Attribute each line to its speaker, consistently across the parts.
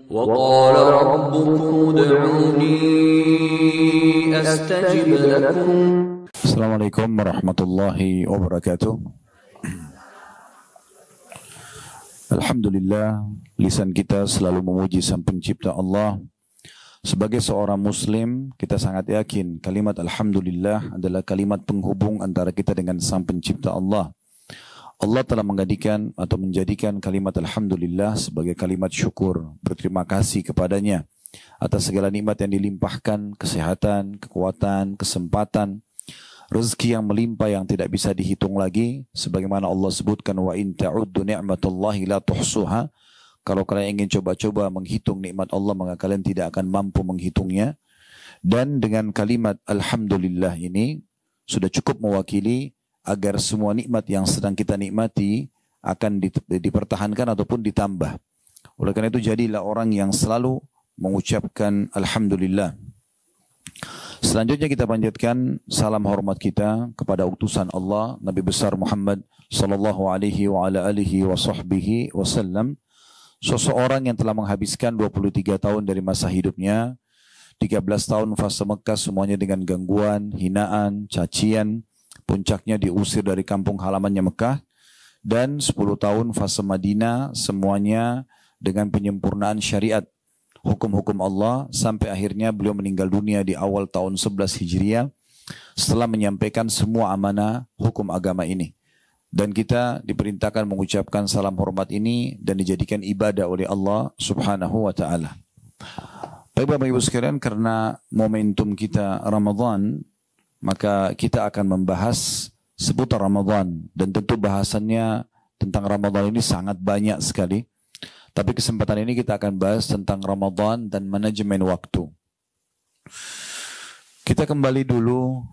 Speaker 1: وقال ربكم ادعوني أستجب لكم.
Speaker 2: Assalamualaikum warahmatullahi wabarakatuh. Alhamdulillah, lisan kita selalu memuji Sang Pencipta Allah. Sebagai seorang muslim, kita sangat yakin kalimat Alhamdulillah adalah kalimat penghubung antara kita dengan Sang Pencipta Allah. Allah telah menjadikan kalimat Alhamdulillah sebagai kalimat syukur, berterima kasih kepadanya atas segala nikmat yang dilimpahkan, kesehatan, kekuatan, kesempatan, rezeki yang melimpah yang tidak bisa dihitung lagi, sebagaimana Allah sebutkan wa in ta'uddu ni'matallahi la tuhsuha. Kalau kalian ingin coba-coba menghitung nikmat Allah, maka kalian tidak akan mampu menghitungnya. Dan dengan kalimat Alhamdulillah ini sudah cukup mewakili agar semua nikmat yang sedang kita nikmati akan dipertahankan ataupun ditambah. Oleh karena itu jadilah orang yang selalu mengucapkan Alhamdulillah. Selanjutnya kita panjatkan salam hormat kita kepada utusan Allah Nabi besar Muhammad sallallahu alaihi wa ala alihi wa sahbihi wasallam, seseorang yang telah menghabiskan 23 tahun dari masa hidupnya, 13 tahun fase Mekah semuanya dengan gangguan, hinaan, cacian, puncaknya diusir dari kampung halamannya Mekah, dan 10 tahun fase Madinah semuanya dengan penyempurnaan syariat, hukum-hukum Allah, sampai akhirnya beliau meninggal dunia di awal tahun 11 Hijriah setelah menyampaikan semua amanah hukum agama ini. Dan kita diperintahkan mengucapkan salam hormat ini dan dijadikan ibadah oleh Allah Subhanahu wa ta'ala. Baik Bapak Ibu sekalian, karena momentum kita Ramadan, maka kita akan membahas seputar Ramadan, dan tentu bahasannya tentang Ramadan ini sangat banyak sekali. Tapi kesempatan ini kita akan bahas tentang Ramadan dan manajemen waktu. Kita kembali dulu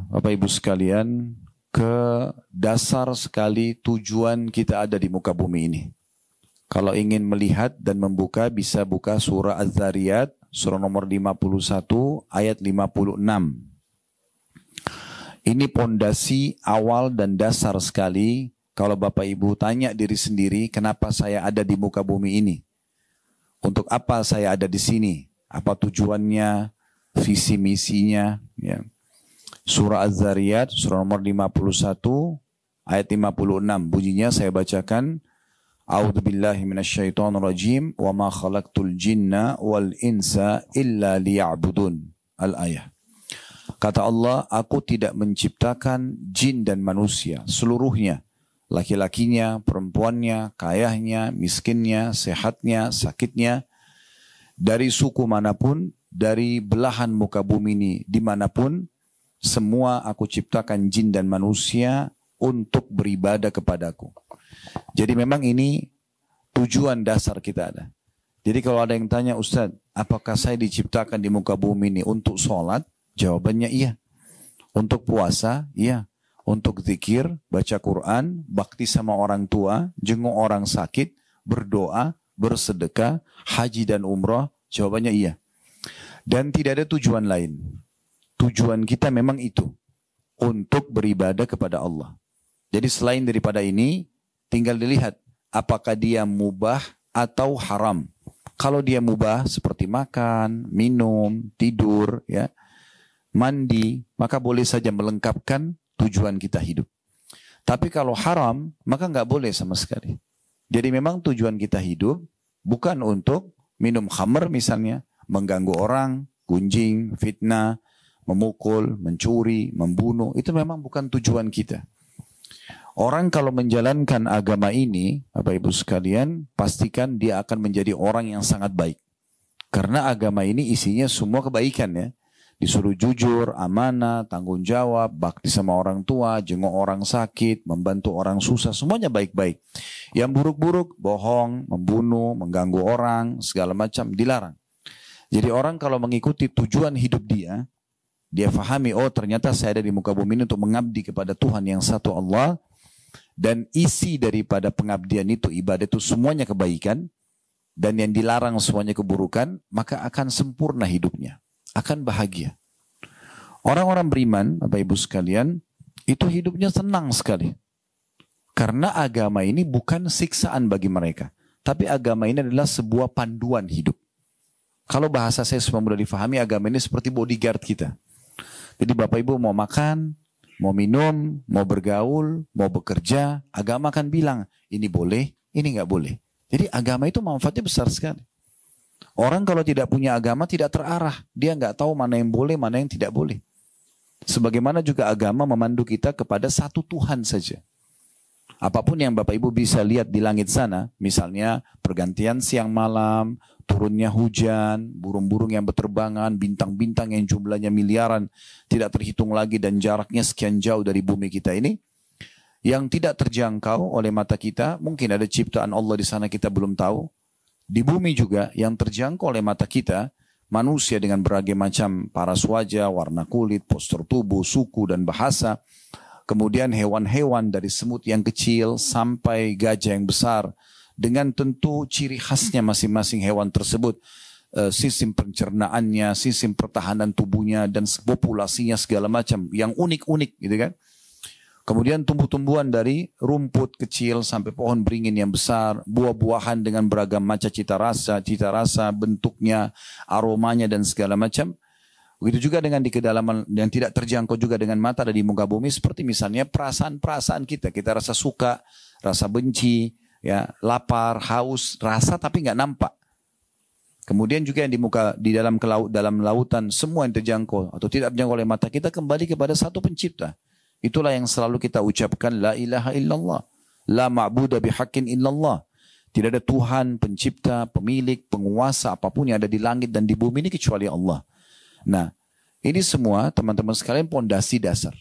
Speaker 2: Bapak Ibu sekalian ke dasar sekali tujuan kita ada di muka bumi ini. Kalau ingin melihat dan membuka, bisa buka surah Az-Zariyat, surah nomor 51 ayat 56. Ini pondasi awal dan dasar sekali. Kalau Bapak Ibu tanya diri sendiri, kenapa saya ada di muka bumi ini? Untuk apa saya ada di sini? Apa tujuannya, visi misinya? Ya. Surah Az-Zariyat, surah nomor 51, ayat 56. Bunyinya saya bacakan. A'udzubillahi minasyaitonirrajim. Wa ma khalaqtul jinna wal insa illa liya'budun. Al-ayah. Kata Allah, aku tidak menciptakan jin dan manusia seluruhnya. Laki-lakinya, perempuannya, kayahnya, miskinnya, sehatnya, sakitnya. Dari suku manapun, dari belahan muka bumi ini, dimanapun, semua aku ciptakan jin dan manusia untuk beribadah kepadaku. Jadi memang ini tujuan dasar kita ada. Jadi kalau ada yang tanya, Ustaz, apakah saya diciptakan di muka bumi ini untuk sholat? Jawabannya iya. Untuk puasa, iya. Untuk zikir, baca Quran, bakti sama orang tua, jenguk orang sakit, berdoa, bersedekah, haji dan umrah, jawabannya iya. Dan tidak ada tujuan lain. Tujuan kita memang itu, untuk beribadah kepada Allah. Jadi selain daripada ini, tinggal dilihat apakah dia mubah atau haram. Kalau dia mubah seperti makan, minum, tidur, ya, mandi, maka boleh saja melengkapkan tujuan kita hidup. Tapi kalau haram, maka nggak boleh sama sekali. Jadi memang tujuan kita hidup bukan untuk minum khamr misalnya, mengganggu orang, gunjing, fitnah, memukul, mencuri, membunuh. Itu memang bukan tujuan kita. Orang kalau menjalankan agama ini, Bapak Ibu sekalian, pastikan dia akan menjadi orang yang sangat baik. Karena agama ini isinya semua kebaikan ya. Disuruh jujur, amanah, tanggung jawab, bakti sama orang tua, jenguk orang sakit, membantu orang susah, semuanya baik-baik. Yang buruk-buruk, bohong, membunuh, mengganggu orang, segala macam dilarang. Jadi orang kalau mengikuti tujuan hidup dia fahami, oh ternyata saya ada di muka bumi ini untuk mengabdi kepada Tuhan yang satu Allah, dan isi daripada pengabdian itu, ibadah itu semuanya kebaikan, dan yang dilarang semuanya keburukan, maka akan sempurna hidupnya. Akan bahagia. Orang-orang beriman, Bapak Ibu sekalian, itu hidupnya senang sekali. Karena agama ini bukan siksaan bagi mereka. Tapi agama ini adalah sebuah panduan hidup. Kalau bahasa saya supaya mudah difahami, agama ini seperti bodyguard kita. Jadi Bapak Ibu mau makan, mau minum, mau bergaul, mau bekerja, agama akan bilang, ini boleh, ini nggak boleh. Jadi agama itu manfaatnya besar sekali. Orang kalau tidak punya agama tidak terarah. Dia nggak tahu mana yang boleh, mana yang tidak boleh. Sebagaimana juga agama memandu kita kepada satu Tuhan saja. Apapun yang Bapak Ibu bisa lihat di langit sana, misalnya pergantian siang malam, turunnya hujan, burung-burung yang berterbangan, bintang-bintang yang jumlahnya miliaran, tidak terhitung lagi dan jaraknya sekian jauh dari bumi kita ini, yang tidak terjangkau oleh mata kita, mungkin ada ciptaan Allah di sana kita belum tahu. Di bumi juga yang terjangkau oleh mata kita, manusia dengan berbagai macam paras wajah, warna kulit, postur tubuh, suku dan bahasa. Kemudian hewan-hewan dari semut yang kecil sampai gajah yang besar. Dengan tentu ciri khasnya masing-masing hewan tersebut. Sistem pencernaannya, sistem pertahanan tubuhnya dan populasinya segala macam. Yang unik-unik gitu kan. Kemudian tumbuh-tumbuhan dari rumput kecil sampai pohon beringin yang besar. Buah-buahan dengan beragam macam cita rasa, bentuknya, aromanya dan segala macam. Begitu juga dengan di kedalaman yang tidak terjangkau juga dengan mata ada di muka bumi. Seperti misalnya perasaan-perasaan kita. Kita rasa suka, rasa benci, ya, lapar, haus, rasa tapi nggak nampak. Kemudian juga yang di dalam lautan semua yang terjangkau atau tidak terjangkau oleh mata kita kembali kepada satu pencipta. Itulah yang selalu kita ucapkan la ilaha illallah, la ma'budu bihaqqin illallah. Tidak ada Tuhan, pencipta, pemilik, penguasa apapun yang ada di langit dan di bumi ini kecuali Allah. Nah, ini semua teman-teman sekalian pondasi dasar.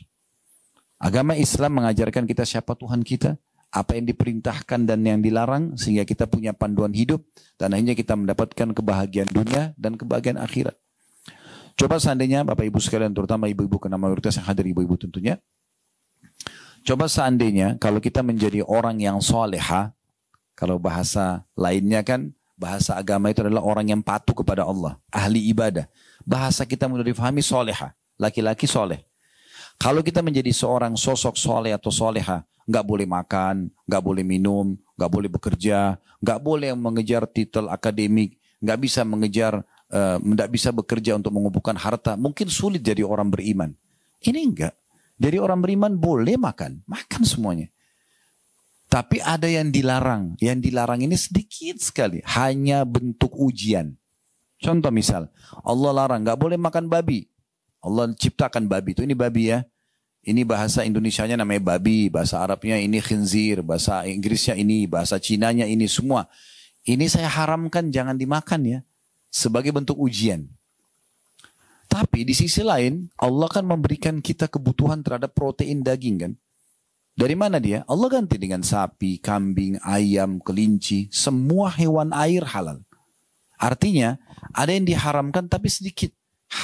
Speaker 2: Agama Islam mengajarkan kita siapa Tuhan kita, apa yang diperintahkan dan yang dilarang, sehingga kita punya panduan hidup, dan akhirnya kita mendapatkan kebahagiaan dunia dan kebahagiaan akhirat. Coba seandainya Bapak Ibu sekalian, terutama ibu-ibu karena mayoritas yang hadir ibu-ibu tentunya, coba seandainya kalau kita menjadi orang yang soleha, kalau bahasa lainnya kan, bahasa agama itu adalah orang yang patuh kepada Allah, ahli ibadah. Bahasa kita mudah difahami soleha, laki-laki soleh. Kalau kita menjadi seorang sosok soleh atau soleha, nggak boleh makan, nggak boleh minum, nggak boleh bekerja, nggak boleh mengejar titel akademik, nggak bisa mengejar, nggak bisa bekerja untuk mengumpulkan harta. Mungkin sulit jadi orang beriman. Ini enggak. Jadi orang beriman boleh makan semuanya. Tapi ada yang dilarang. Yang dilarang ini sedikit sekali, hanya bentuk ujian. Contoh misal, Allah larang nggak boleh makan babi. Allah ciptakan babi itu, ini babi ya. Ini bahasa Indonesianya namanya babi, bahasa Arabnya ini khinzir, bahasa Inggrisnya ini, bahasa Cinanya ini semua. Ini saya haramkan jangan dimakan ya, sebagai bentuk ujian. Tapi di sisi lain, Allah kan memberikan kita kebutuhan terhadap protein daging kan. Dari mana dia? Allah ganti dengan sapi, kambing, ayam, kelinci, semua hewan air halal. Artinya ada yang diharamkan tapi sedikit,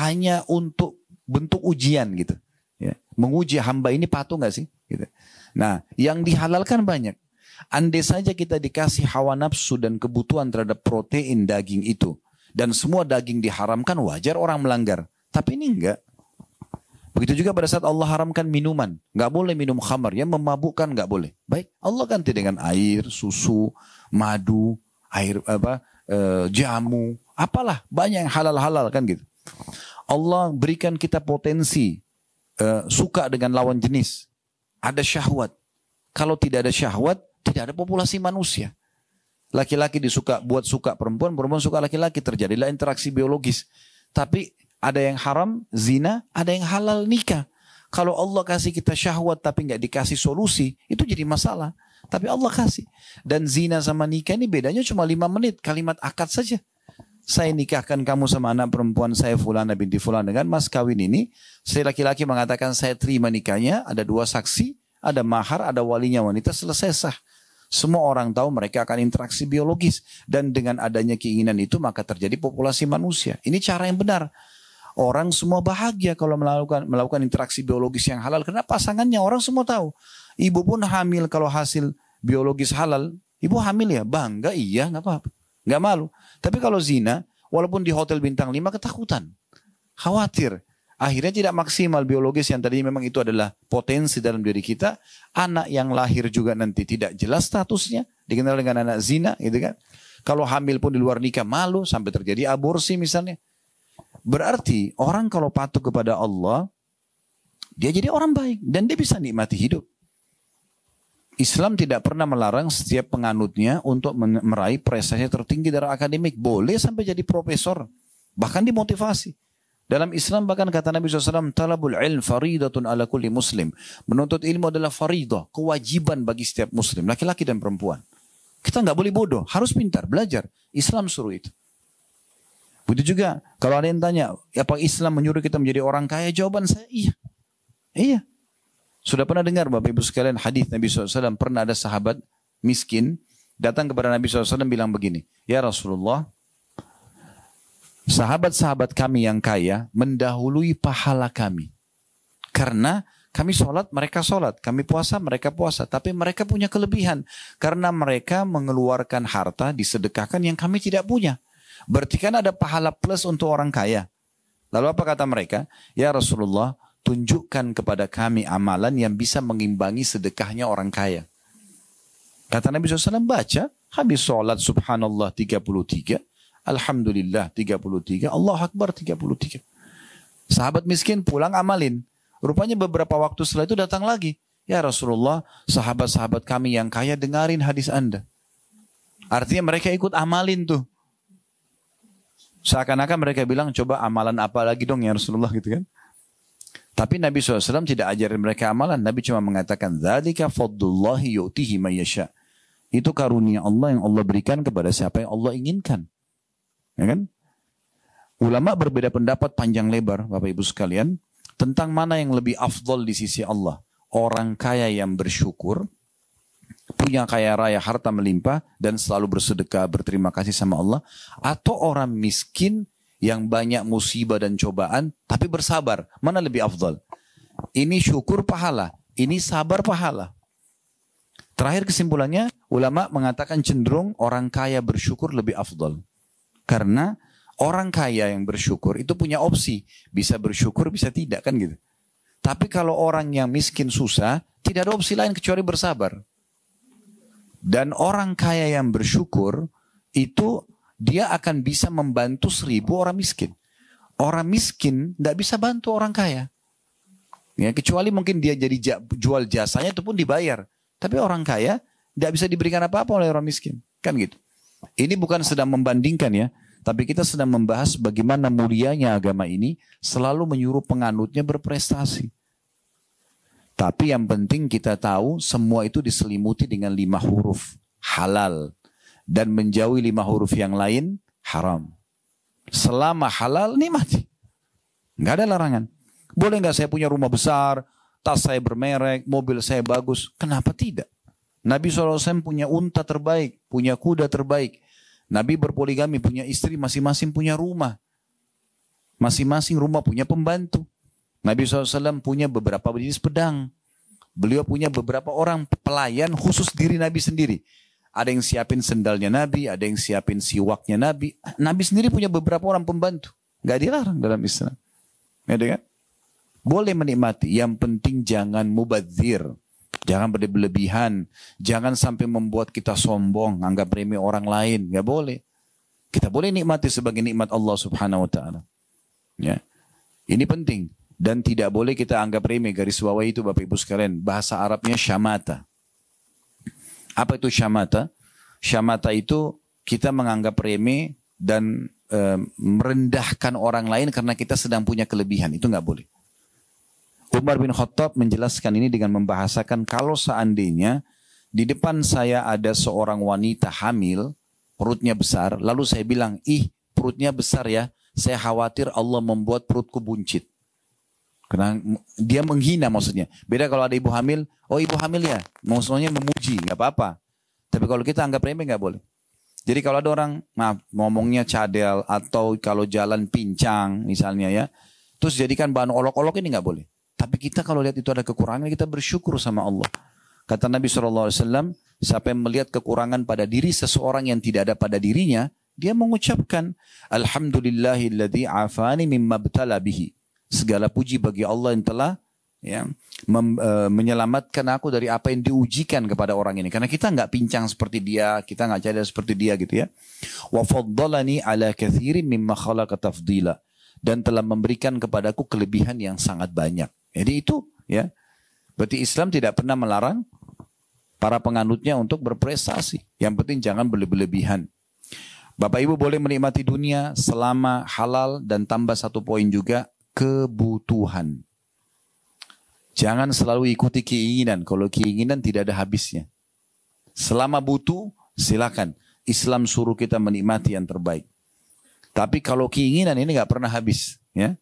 Speaker 2: hanya untuk bentuk ujian gitu. Ya. Menguji hamba ini patuh nggak sih? Gitu. Nah, yang dihalalkan banyak. Andai saja kita dikasih hawa nafsu dan kebutuhan terhadap protein daging itu, dan semua daging diharamkan, wajar orang melanggar. Tapi ini enggak. Begitu juga pada saat Allah haramkan minuman, nggak boleh minum khamar, yang memabukkan nggak boleh. Baik, Allah ganti dengan air, susu, madu, air jamu, apalah banyak yang halal-halal kan gitu. Allah berikan kita potensi suka dengan lawan jenis, ada syahwat. Kalau tidak ada syahwat, tidak ada populasi manusia. Laki-laki buat suka perempuan, perempuan suka laki-laki, terjadilah interaksi biologis. Tapi ada yang haram, zina, ada yang halal, nikah. Kalau Allah kasih kita syahwat tapi nggak dikasih solusi, itu jadi masalah. Tapi Allah kasih. Dan zina sama nikah ini bedanya cuma 5 menit. Kalimat akad saja. Saya nikahkan kamu sama anak perempuan saya Fulana binti Fulan dengan mas kawin ini. Saya laki-laki mengatakan saya terima nikahnya. Ada 2 saksi. Ada mahar, ada walinya wanita. Selesai sah. Semua orang tahu mereka akan interaksi biologis. Dan dengan adanya keinginan itu maka terjadi populasi manusia. Ini cara yang benar. Orang semua bahagia kalau melakukan interaksi biologis yang halal. Karena pasangannya orang semua tahu. Ibu pun hamil kalau hasil biologis halal. Ibu hamil ya? Bangga, iya gak apa-apa. Gak malu. Tapi kalau zina, walaupun di hotel bintang 5 ketakutan. Khawatir. Akhirnya tidak maksimal biologis yang tadinya memang itu adalah potensi dalam diri kita. Anak yang lahir juga nanti tidak jelas statusnya. Dikenal dengan anak zina gitu kan. Kalau hamil pun di luar nikah malu sampai terjadi aborsi misalnya. Berarti orang kalau patuh kepada Allah, dia jadi orang baik dan dia bisa nikmati hidup. Islam tidak pernah melarang setiap penganutnya untuk meraih prestasi tertinggi dari akademik. Boleh sampai jadi profesor. Bahkan dimotivasi. Dalam Islam bahkan kata Nabi SAW, talabul ilm faridatun ala kulli muslim. Menuntut ilmu adalah faridah, kewajiban bagi setiap muslim, laki-laki dan perempuan. Kita nggak boleh bodoh, harus pintar, belajar. Islam suruh itu. Begitu juga, kalau ada yang tanya, apa Islam menyuruh kita menjadi orang kaya? Jawaban saya, iya. Iya. Sudah pernah dengar Bapak Ibu sekalian hadis Nabi SAW, pernah ada sahabat miskin, datang kepada Nabi SAW bilang begini, ya Rasulullah, sahabat-sahabat kami yang kaya mendahului pahala kami. Karena kami sholat, mereka sholat. Kami puasa, mereka puasa. Tapi mereka punya kelebihan. Karena mereka mengeluarkan harta, disedekahkan yang kami tidak punya. Berarti kan ada pahala plus untuk orang kaya. Lalu apa kata mereka? Ya Rasulullah, tunjukkan kepada kami amalan yang bisa mengimbangi sedekahnya orang kaya. Kata Nabi SAW, baca. Habis sholat subhanallah 33. Alhamdulillah 33, Allah Akbar 33. Sahabat miskin pulang amalin. Rupanya beberapa waktu setelah itu datang lagi. Ya Rasulullah, sahabat-sahabat kami yang kaya dengarin hadis Anda. Artinya mereka ikut amalin tuh. Seakan-akan mereka bilang, coba amalan apa lagi dong ya Rasulullah gitu kan. Tapi Nabi SAW tidak ajarin mereka amalan. Nabi cuma mengatakan, dzalika fadlullahi yu'tihi may yasha. Itu karunia Allah yang Allah berikan kepada siapa yang Allah inginkan. Ya kan? Ulama berbeda pendapat panjang lebar Bapak Ibu sekalian tentang mana yang lebih afdol di sisi Allah. Orang kaya yang bersyukur, punya kaya raya harta melimpah dan selalu bersedekah berterima kasih sama Allah, atau orang miskin yang banyak musibah dan cobaan tapi bersabar. Mana lebih afdol? Ini syukur pahala, ini sabar pahala. Terakhir kesimpulannya, ulama mengatakan cenderung orang kaya bersyukur lebih afdol. Karena orang kaya yang bersyukur itu punya opsi. Bisa bersyukur, bisa tidak kan gitu. Tapi kalau orang yang miskin susah, tidak ada opsi lain kecuali bersabar. Dan orang kaya yang bersyukur, itu dia akan bisa membantu 1000 orang miskin. Orang miskin tidak bisa bantu orang kaya. Ya, kecuali mungkin dia jadi jual jasanya itu pun dibayar. Tapi orang kaya tidak bisa diberikan apa-apa oleh orang miskin. Kan gitu. Ini bukan sedang membandingkan ya, tapi kita sedang membahas bagaimana mulianya agama ini selalu menyuruh penganutnya berprestasi. Tapi yang penting kita tahu semua itu diselimuti dengan 5 huruf halal dan menjauhi 5 huruf yang lain haram. Selama halal nikmati, nggak ada larangan. Boleh nggak saya punya rumah besar, tas saya bermerek, mobil saya bagus? Kenapa tidak? Nabi SAW punya unta terbaik, punya kuda terbaik. Nabi berpoligami, punya istri, masing-masing punya rumah. Masing-masing rumah punya pembantu. Nabi SAW punya beberapa jenis pedang. Beliau punya beberapa orang pelayan khusus diri Nabi sendiri. Ada yang siapin sendalnya Nabi, ada yang siapin siwaknya Nabi. Nabi sendiri punya beberapa orang pembantu. Gak dilarang dalam Islam. Ya, kan? Boleh menikmati, yang penting jangan mubadzir. Jangan berlebihan, jangan sampai membuat kita sombong, anggap remeh orang lain, nggak boleh. Kita boleh nikmati sebagai nikmat Allah Subhanahu Wa Taala. Ya, ini penting dan tidak boleh kita anggap remeh. Garis bawah itu Bapak Ibu sekalian, bahasa Arabnya syamata. Apa itu syamata? Syamata itu kita menganggap remeh dan merendahkan orang lain karena kita sedang punya kelebihan, itu nggak boleh. Umar bin Khattab menjelaskan ini dengan membahasakan kalau seandainya di depan saya ada seorang wanita hamil, perutnya besar, lalu saya bilang, ih perutnya besar ya, saya khawatir Allah membuat perutku buncit. Karena dia menghina maksudnya. Beda kalau ada ibu hamil, oh ibu hamil ya, maksudnya memuji, nggak apa-apa. Tapi kalau kita anggap remeh nggak boleh. Jadi kalau ada orang, maaf, ngomongnya cadel atau kalau jalan pincang misalnya ya, terus jadikan bahan olok-olok ini nggak boleh. Tapi kita kalau lihat itu ada kekurangan, kita bersyukur sama Allah. Kata Nabi SAW, siapa yang melihat kekurangan pada diri seseorang yang tidak ada pada dirinya, dia mengucapkan, Alhamdulillahilladzi afani mimma btala bihi. segala puji bagi Allah yang telah menyelamatkan aku dari apa yang diujikan kepada orang ini. Karena kita nggak pincang seperti dia, kita nggak cerdas seperti dia gitu ya. Wa faddalani ala katsirin mimma khalaqa tafdila, dan telah memberikan kepadaku kelebihan yang sangat banyak. Jadi itu ya. Berarti Islam tidak pernah melarang para penganutnya untuk berprestasi. Yang penting jangan berlebihan. Bapak Ibu boleh menikmati dunia selama halal, dan tambah satu poin juga, kebutuhan. Jangan selalu ikuti keinginan. Kalau keinginan tidak ada habisnya. Selama butuh, silakan. Islam suruh kita menikmati yang terbaik. Tapi kalau keinginan ini nggak pernah habis. Ya.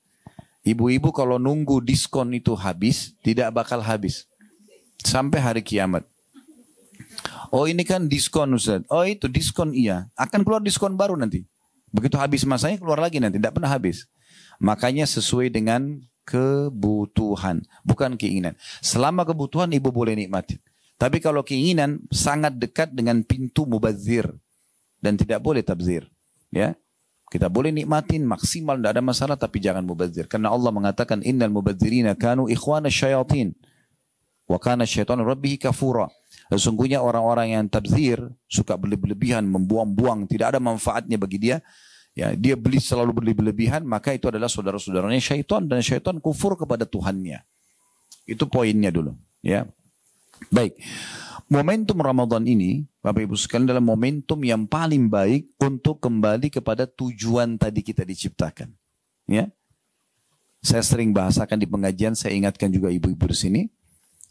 Speaker 2: Ibu-ibu kalau nunggu diskon itu habis, tidak bakal habis. Sampai hari kiamat. Oh ini kan diskon Ustaz. Oh itu diskon iya. Akan keluar diskon baru nanti. Begitu habis masanya keluar lagi nanti. Tidak pernah habis. Makanya sesuai dengan kebutuhan. Bukan keinginan. Selama kebutuhan ibu boleh nikmati. Tapi kalau keinginan sangat dekat dengan pintu mubazir. Dan tidak boleh tabzir. Ya. Kita boleh nikmatin maksimal, tidak ada masalah, tapi jangan mubazir. Karena Allah mengatakan, innal mubazirina kanu ikhwana syayatin. Wa kana syaitanu rabbihi kafura. Sesungguhnya orang-orang yang tabzir, suka berlebihan, membuang-buang, tidak ada manfaatnya bagi dia. Ya, dia beli selalu berlebihan, maka itu adalah saudara-saudaranya syaitan, dan syaitan kufur kepada Tuhannya. Itu poinnya dulu. Ya. Baik. Momentum Ramadan ini, Bapak Ibu sekalian, adalah momentum yang paling baik untuk kembali kepada tujuan tadi kita diciptakan. Ya, saya sering bahasakan di pengajian, saya ingatkan juga ibu-ibu di sini,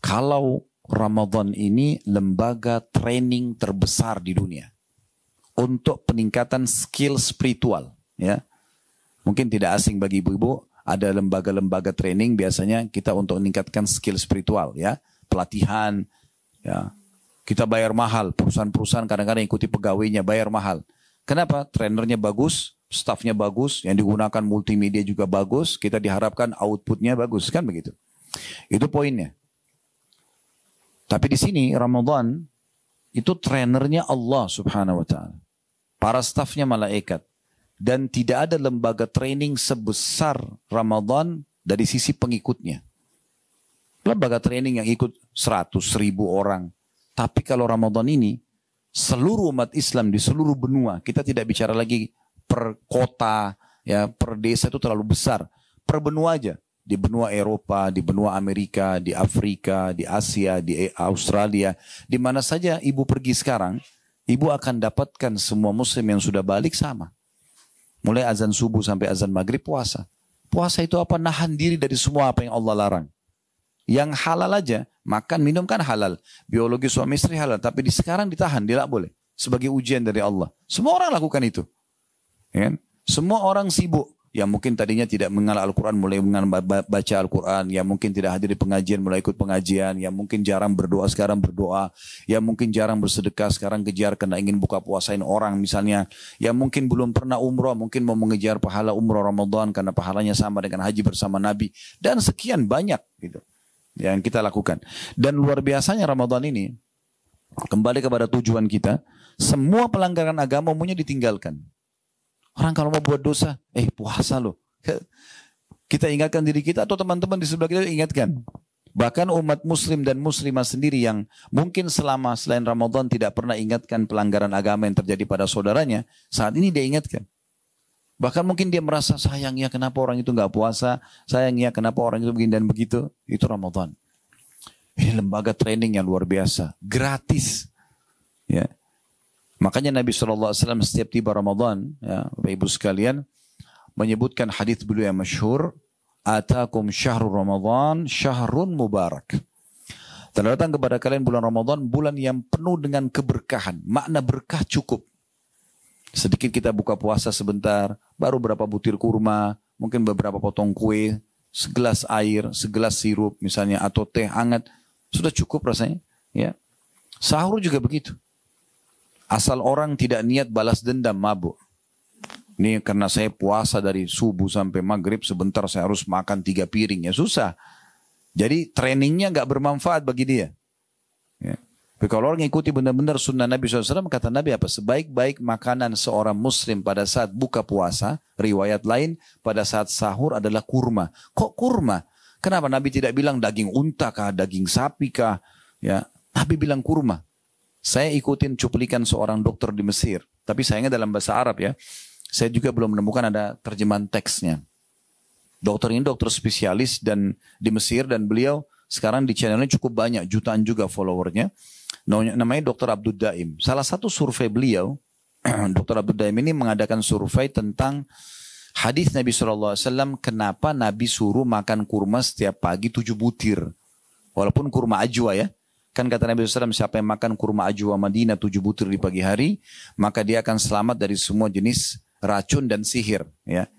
Speaker 2: kalau Ramadan ini lembaga training terbesar di dunia untuk peningkatan skill spiritual. Ya, mungkin tidak asing bagi ibu-ibu, ada lembaga-lembaga training biasanya kita untuk meningkatkan skill spiritual, ya, pelatihan, ya. Kita bayar mahal, perusahaan-perusahaan kadang-kadang ikuti pegawainya, bayar mahal. Kenapa? Trainernya bagus, staffnya bagus, yang digunakan multimedia juga bagus, kita diharapkan outputnya bagus, kan begitu. Itu poinnya. Tapi di sini Ramadan, itu trainernya Allah subhanahu wa ta'ala. Para staffnya malaikat. Dan tidak ada lembaga training sebesar Ramadan dari sisi pengikutnya. Lembaga training yang ikut 100.000 orang. Tapi kalau Ramadan ini, seluruh umat Islam di seluruh benua, kita tidak bicara lagi per kota, ya, per desa itu terlalu besar. Per benua aja. Di benua Eropa, di benua Amerika, di Afrika, di Asia, di Australia. Di mana saja ibu pergi sekarang, ibu akan dapatkan semua muslim yang sudah balik sama. Mulai azan subuh sampai azan maghrib puasa. Puasa itu apa? Nahan diri dari semua apa yang Allah larang. Yang halal aja, makan, minum kan halal. Biologi suami istri halal. Tapi sekarang ditahan, tidak boleh. Sebagai ujian dari Allah. Semua orang lakukan itu. Ya kan? Semua orang sibuk. Yang mungkin tadinya tidak mengenal Al-Quran, mulai baca Al-Quran. Yang mungkin tidak hadir di pengajian, mulai ikut pengajian. Yang mungkin jarang berdoa, sekarang berdoa. Yang mungkin jarang bersedekah, sekarang kejar karena ingin buka puasain orang misalnya. Yang mungkin belum pernah umroh, mungkin mau mengejar pahala umroh Ramadan karena pahalanya sama dengan haji bersama Nabi. Dan sekian banyak gitu yang kita lakukan. Dan luar biasanya Ramadan ini, kembali kepada tujuan kita, semua pelanggaran agama umumnya ditinggalkan. Orang kalau mau buat dosa, puasa loh. Kita ingatkan diri kita atau teman-teman di sebelah kita ingatkan. Bahkan umat muslim dan muslimah sendiri yang mungkin selama selain Ramadan tidak pernah ingatkan pelanggaran agama yang terjadi pada saudaranya, saat ini dia ingatkan. Bahkan mungkin dia merasa sayangnya kenapa orang itu nggak puasa, sayangnya kenapa orang itu begini dan begitu. Itu Ramadan. Ini lembaga training yang luar biasa, gratis. Ya, makanya Nabi SAW setiap tiba Ramadan, ya, Bapak Ibu sekalian, menyebutkan hadis beliau yang masyhur, "Atakum syahrul Ramadan, syahrun mubarak." Telah datang kepada kalian bulan Ramadan, bulan yang penuh dengan keberkahan. Makna berkah cukup. Sedikit kita buka puasa sebentar, baru berapa butir kurma, mungkin beberapa potong kue, segelas air, segelas sirup misalnya, atau teh hangat, sudah cukup rasanya. Ya. Sahur juga begitu. Asal orang tidak niat balas dendam, mabuk. Ini karena saya puasa dari subuh sampai maghrib, sebentar saya harus makan 3 piring, ya susah. Jadi trainingnya nggak bermanfaat bagi dia. Ya. Tapi kalau orang ikuti benar-benar sunnah Nabi SAW, kata Nabi apa? Sebaik-baik makanan seorang muslim pada saat buka puasa, riwayat lain pada saat sahur adalah kurma. Kok kurma? Kenapa Nabi tidak bilang daging unta kah, daging sapi kah? Ya, Nabi bilang kurma. Saya ikutin cuplikan seorang dokter di Mesir, tapi sayangnya dalam bahasa Arab ya. Saya juga belum menemukan ada terjemahan teksnya. Dokter ini dokter spesialis dan di Mesir, dan beliau sekarang di channelnya cukup banyak, jutaan juga followernya. Namanya Dr. Abdul Daim. Salah satu survei beliau, Dr. Abdul Daim ini mengadakan survei tentang hadis Nabi SAW, kenapa Nabi suruh makan kurma setiap pagi 7 butir. Walaupun kurma ajwa ya. Kan kata Nabi SAW, siapa yang makan kurma ajwa Madinah 7 butir di pagi hari, maka dia akan selamat dari semua jenis racun dan sihir. Ya.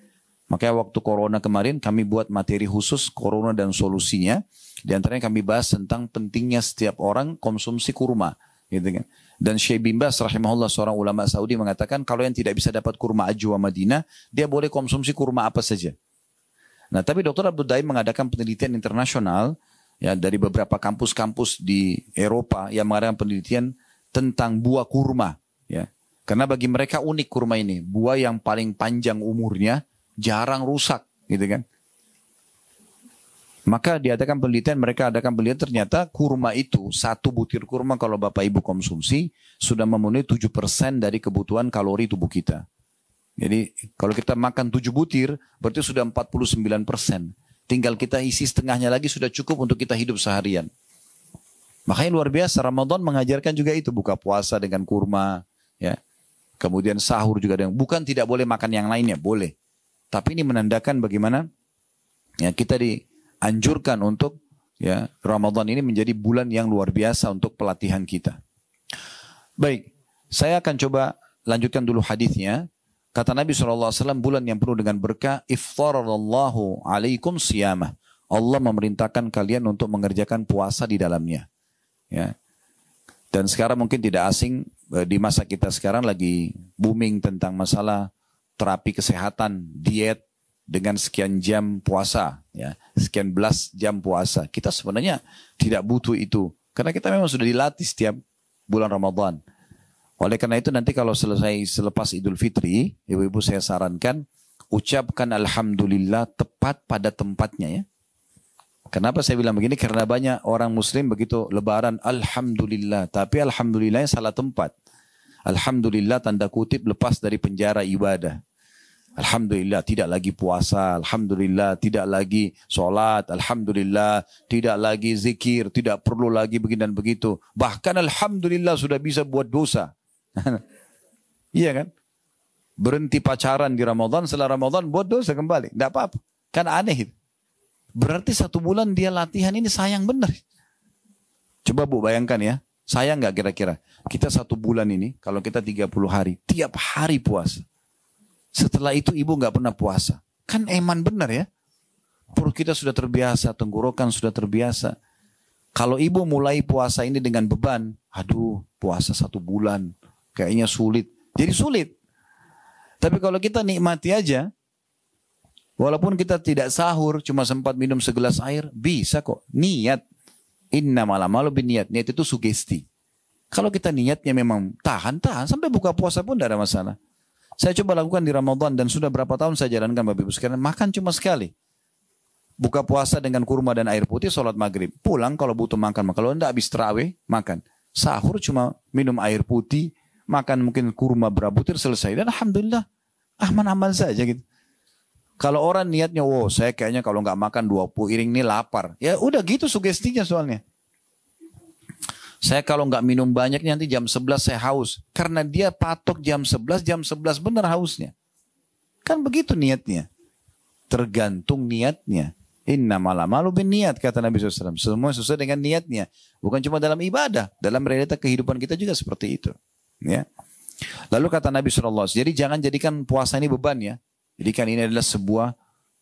Speaker 2: Makanya waktu corona kemarin kami buat materi khusus corona dan solusinya. Di antaranya kami bahas tentang pentingnya setiap orang konsumsi kurma. Gitu kan. Dan Syekh bin Baz rahimahullah, seorang ulama Saudi, mengatakan kalau yang tidak bisa dapat kurma ajwa Madinah, dia boleh konsumsi kurma apa saja. Nah, tapi Dr. Abdul Daim mengadakan penelitian internasional ya, dari beberapa kampus-kampus di Eropa yang mengadakan penelitian tentang buah kurma. Ya. Karena bagi mereka unik kurma ini. Buah yang paling panjang umurnya, jarang rusak. Gitu kan. Maka diadakan penelitian, mereka adakan penelitian, ternyata kurma itu, 1 butir kurma kalau Bapak Ibu konsumsi, sudah memenuhi 7% dari kebutuhan kalori tubuh kita. Jadi kalau kita makan 7 butir, berarti sudah 49%. Tinggal kita isi setengahnya lagi sudah cukup untuk kita hidup seharian. Makanya luar biasa, Ramadan mengajarkan juga itu, buka puasa dengan kurma. Ya. Kemudian sahur juga dengan, bukan tidak boleh makan yang lainnya, boleh. Tapi ini menandakan bagaimana ya, kita dianjurkan untuk ya Ramadan ini menjadi bulan yang luar biasa untuk pelatihan kita. Baik, saya akan coba lanjutkan dulu hadisnya. Kata Nabi SAW, bulan yang penuh dengan berkah, iftarallahu alaikum siyamah. Allah memerintahkan kalian untuk mengerjakan puasa di dalamnya. Ya. Dan sekarang mungkin tidak asing, di masa kita sekarang lagi booming tentang masalah terapi kesehatan, diet, dengan sekian jam puasa, ya, sekian belas jam puasa. Kita sebenarnya tidak butuh itu, karena kita memang sudah dilatih setiap bulan Ramadan. Oleh karena itu nanti kalau selepas Idul Fitri, ibu-ibu saya sarankan ucapkan Alhamdulillah tepat pada tempatnya ya. Kenapa saya bilang begini? Karena banyak orang Muslim begitu Lebaran Alhamdulillah, tapi Alhamdulillahnya salah tempat. Alhamdulillah tanda kutip lepas dari penjara ibadah. Alhamdulillah tidak lagi puasa, Alhamdulillah tidak lagi sholat, Alhamdulillah tidak lagi zikir, tidak perlu lagi begini dan begitu. Bahkan Alhamdulillah sudah bisa buat dosa. Iya kan? Berhenti pacaran di Ramadan, setelah Ramadan buat dosa kembali. Tidak apa-apa. Kan aneh itu. Berarti 1 bulan dia latihan ini sayang benar. Coba Bu bayangkan ya. Sayang nggak kira-kira? Kita 1 bulan ini, kalau kita 30 hari, tiap hari puasa. Setelah itu ibu nggak pernah puasa. Kan eman benar ya. Perut kita sudah terbiasa, tenggorokan sudah terbiasa. Kalau ibu mulai puasa ini dengan beban, aduh puasa 1 bulan, kayaknya sulit. Jadi sulit. Tapi kalau kita nikmati aja, walaupun kita tidak sahur, cuma sempat minum segelas air, bisa kok. Niat. Innamal a'malu binniyat. Niat itu sugesti. Kalau kita niatnya memang tahan sampai buka puasa pun tidak ada masalah. Saya coba lakukan di Ramadan dan sudah berapa tahun saya jalankan Bapak Ibu sekalian. Makan cuma sekali. Buka puasa dengan kurma dan air putih, sholat maghrib. Pulang kalau butuh makan. Kalau tidak habis terawih, makan. Sahur cuma minum air putih, makan mungkin kurma berapa butir, selesai. Dan Alhamdulillah, aman-aman saja gitu. Kalau orang niatnya, wow saya kayaknya kalau nggak makan 20 piring ini lapar. Ya udah gitu sugestinya soalnya. Saya kalau nggak minum banyak nanti jam 11 saya haus. Karena dia patok jam 11 benar hausnya. Kan begitu niatnya. Tergantung niatnya. Innamal a'malu binniyat kata Nabi SAW. Semua sesuai dengan niatnya. Bukan cuma dalam ibadah. Dalam realita kehidupan kita juga seperti itu. Ya. Lalu kata Nabi SAW. Jadi jangan jadikan puasa ini beban ya. Jadikan ini adalah sebuah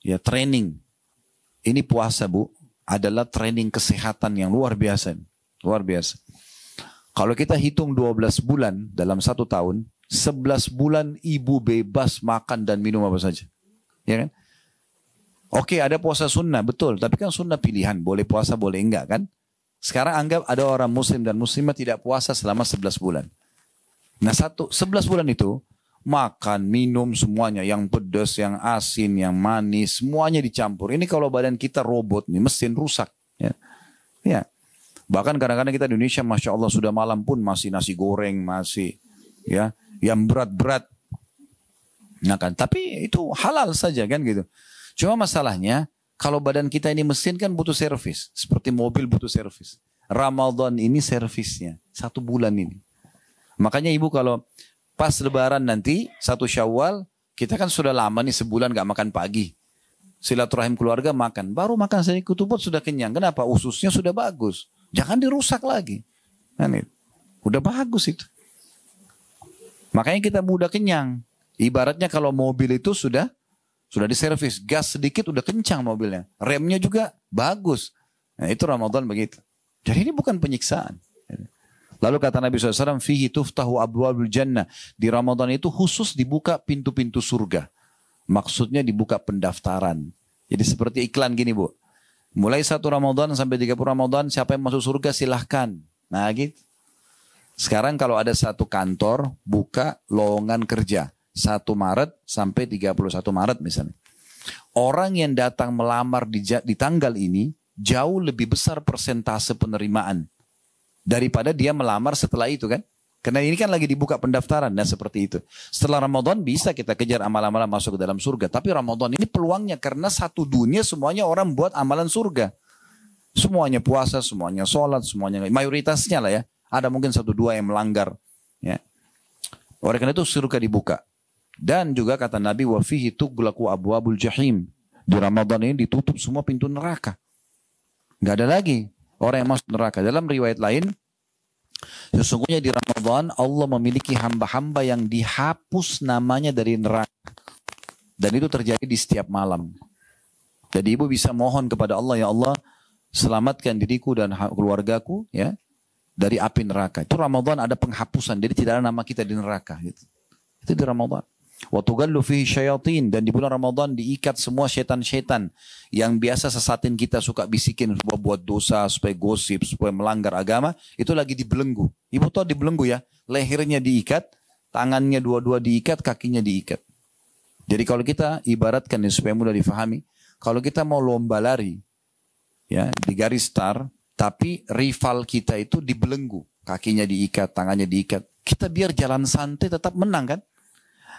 Speaker 2: ya training. Ini puasa Bu. Adalah training kesehatan yang luar biasa. Luar biasa. Kalau kita hitung 12 bulan dalam 1 tahun, 11 bulan ibu bebas makan dan minum apa saja. Ya kan? Oke ada puasa sunnah, betul. Tapi kan sunnah pilihan. Boleh puasa, boleh enggak kan? Sekarang anggap ada orang muslim dan muslimah tidak puasa selama 11 bulan. Nah 11 bulan itu makan, minum semuanya. Yang pedas, yang asin, yang manis, semuanya dicampur. Ini kalau badan kita robot nih, mesin rusak. Ya. Bahkan kadang-kadang kita di Indonesia Masya Allah sudah malam pun masih nasi goreng, masih ya yang berat-berat. Nah kan, tapi itu halal saja kan gitu. Cuma masalahnya kalau badan kita ini mesin kan butuh servis. Seperti mobil butuh servis. Ramadan ini servisnya 1 bulan ini. Makanya ibu kalau pas lebaran nanti 1 Syawal, kita kan sudah lama nih sebulan gak makan pagi. Silaturahim keluarga makan. Baru makan saya kutubut sudah kenyang. Kenapa? Ususnya sudah bagus. Jangan dirusak lagi. Nah, udah bagus itu. Makanya kita mudah kenyang. Ibaratnya kalau mobil itu sudah diservis, gas sedikit udah kencang mobilnya. Remnya juga bagus. Nah, itu Ramadan begitu. Jadi ini bukan penyiksaan. Lalu kata Nabi SAW, fihi tuftahu abwabul jannah. Di Ramadan itu khusus dibuka pintu-pintu surga. Maksudnya dibuka pendaftaran. Jadi seperti iklan gini Bu. Mulai 1 Ramadan sampai 30 Ramadan, siapa yang masuk surga silahkan. Nah gitu. Sekarang kalau ada satu kantor, buka lowongan kerja. 1 Maret sampai 31 Maret misalnya. Orang yang datang melamar di tanggal ini jauh lebih besar persentase penerimaan daripada dia melamar setelah itu kan. Karena ini kan lagi dibuka pendaftaran dan seperti itu. Setelah Ramadan bisa kita kejar amal-amalan masuk ke dalam surga. Tapi Ramadan ini peluangnya karena satu dunia semuanya orang buat amalan surga. Semuanya puasa, semuanya sholat, semuanya mayoritasnya lah ya. Ada mungkin 1-2 yang melanggar. Ya. Oleh karena itu surga dibuka. Dan juga kata Nabi wa fihi tughlaqu abwabul jahim. Di Ramadan ini ditutup semua pintu neraka. Enggak ada lagi orang yang masuk neraka. Dalam riwayat lain, sesungguhnya di Ramadan Allah memiliki hamba-hamba yang dihapus namanya dari neraka. Dan itu terjadi di setiap malam. Jadi ibu bisa mohon kepada Allah, ya Allah, selamatkan diriku dan keluargaku ya dari api neraka. Itu Ramadan ada penghapusan. Jadi tidak ada nama kita di neraka. Gitu. Itu di Ramadan. Wa tughallu fihi syayatin, dan di bulan Ramadan diikat semua setan-setan yang biasa sesatin kita, suka bisikin supaya buat dosa, supaya gosip, supaya melanggar agama, itu lagi dibelenggu. Ibu tahu dibelenggu ya, lehernya diikat, tangannya dua-dua diikat, kakinya diikat. Jadi kalau kita ibaratkan ya, supaya mudah difahami, kalau kita mau lomba lari ya di garis start, tapi rival kita itu dibelenggu, kakinya diikat, tangannya diikat, kita biar jalan santai tetap menang kan.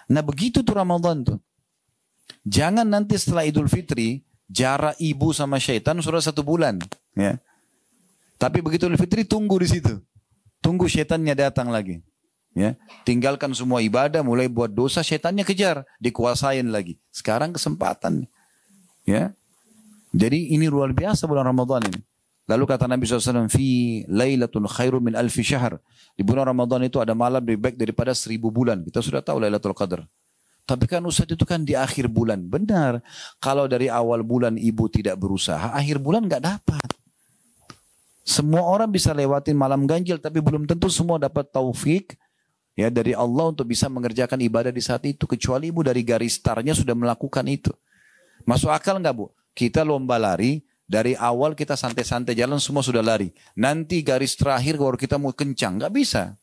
Speaker 2: Nah begitu tuh Ramadan tuh. Jangan nanti setelah Idul Fitri jarak ibu sama syaitan sudah 1 bulan, ya. Tapi begitu Idul Fitri tunggu di situ, tunggu syaitannya datang lagi, ya. Tinggalkan semua ibadah, mulai buat dosa, syaitannya kejar, dikuasain lagi. Sekarang kesempatan, ya. Jadi ini luar biasa bulan Ramadan ini. Lalu kata Nabi SAW, fi lailatun khairu min alfi syahr. Di bulan Ramadan itu ada malam lebih baik daripada 1000 bulan. Kita sudah tahu Lailatul Qadar. Tapi kan Ustaz itu kan di akhir bulan. Benar. Kalau dari awal bulan ibu tidak berusaha, akhir bulan nggak dapat. Semua orang bisa lewatin malam ganjil, tapi belum tentu semua dapat taufik ya dari Allah untuk bisa mengerjakan ibadah di saat itu. Kecuali ibu dari garis startnya sudah melakukan itu. Masuk akal nggak Bu? Kita lomba lari. Dari awal kita santai-santai jalan semua sudah lari. Nanti garis terakhir baru kita mau kencang. Nggak bisa.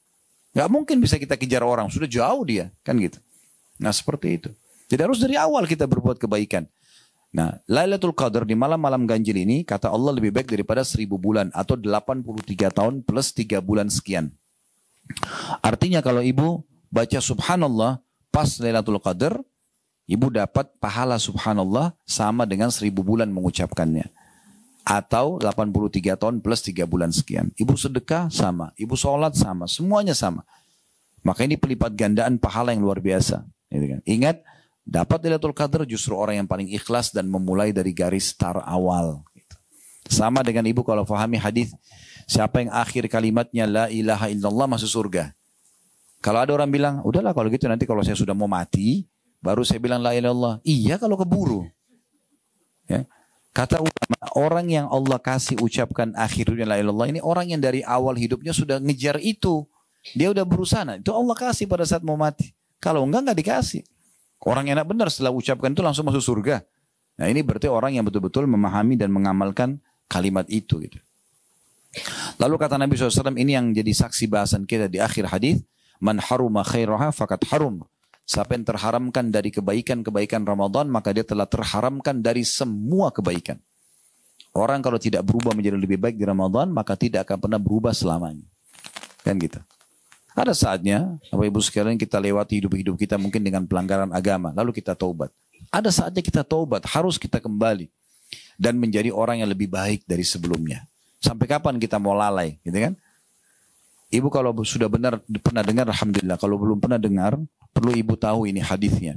Speaker 2: Nggak mungkin bisa kita kejar orang. Sudah jauh dia. Kan gitu. Nah seperti itu. Jadi harus dari awal kita berbuat kebaikan. Nah Lailatul Qadar di malam-malam ganjil ini kata Allah lebih baik daripada 1000 bulan. Atau 83 tahun plus 3 bulan sekian. Artinya kalau ibu baca subhanallah pas Lailatul Qadar, ibu dapat pahala subhanallah sama dengan 1000 bulan mengucapkannya. Atau 83 tahun plus 3 bulan sekian. Ibu sedekah sama, ibu sholat sama, semuanya sama. Maka ini pelipat gandaan pahala yang luar biasa. Ingat, dapat Lailatul Qadar justru orang yang paling ikhlas dan memulai dari garis start awal. Sama dengan ibu kalau fahami hadis, siapa yang akhir kalimatnya la ilaha illallah masuk surga. Kalau ada orang bilang, udahlah kalau gitu nanti kalau saya sudah mau mati, baru saya bilang la ilaha illallah. Iya kalau keburu. Ya. Kata ulama, orang yang Allah kasih ucapkan akhirnya la ilaha illallah ini orang yang dari awal hidupnya sudah ngejar itu. Dia udah berusaha. Itu Allah kasih pada saat mau mati. Kalau enggak dikasih. Orang enak benar setelah ucapkan itu langsung masuk surga. Nah ini berarti orang yang betul-betul memahami dan mengamalkan kalimat itu. Gitu. Lalu kata Nabi SAW, ini yang jadi saksi bahasan kita di akhir hadis, man haruma khairaha fakat harum. Siapa yang terharamkan dari kebaikan-kebaikan Ramadan, maka dia telah terharamkan dari semua kebaikan. Orang kalau tidak berubah menjadi lebih baik di Ramadan, maka tidak akan pernah berubah selamanya. Kan gitu. Ada saatnya, Bapak Ibu sekalian, kita lewati hidup-hidup kita mungkin dengan pelanggaran agama, lalu kita taubat. Ada saatnya kita taubat, harus kita kembali dan menjadi orang yang lebih baik dari sebelumnya. Sampai kapan kita mau lalai, gitu kan? Ibu kalau sudah benar pernah dengar, alhamdulillah. Kalau belum pernah dengar, perlu ibu tahu ini hadisnya.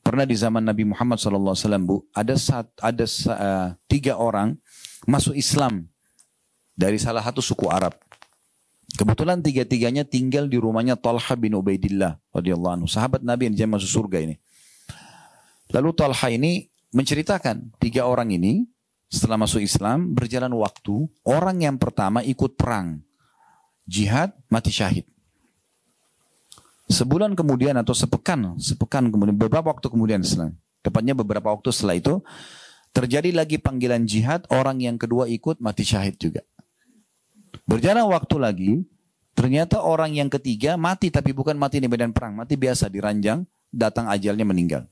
Speaker 2: Pernah di zaman Nabi Muhammad SAW, Bu, ada 3 orang masuk Islam dari salah satu suku Arab. Kebetulan 3-tiganya tinggal di rumahnya Talha bin Ubaidillah radhiyallahu anhu, sahabat Nabi yang dia masuk surga ini. Lalu Talha ini menceritakan 3 orang ini setelah masuk Islam berjalan waktu, orang yang pertama ikut perang, jihad, mati syahid. Sebulan kemudian atau sepekan kemudian, beberapa waktu kemudian tepatnya beberapa waktu setelah itu, terjadi lagi panggilan jihad, orang yang kedua ikut mati syahid juga. Berjalan waktu lagi, ternyata orang yang ketiga mati, tapi bukan mati di medan perang, mati biasa di ranjang, datang ajalnya meninggal.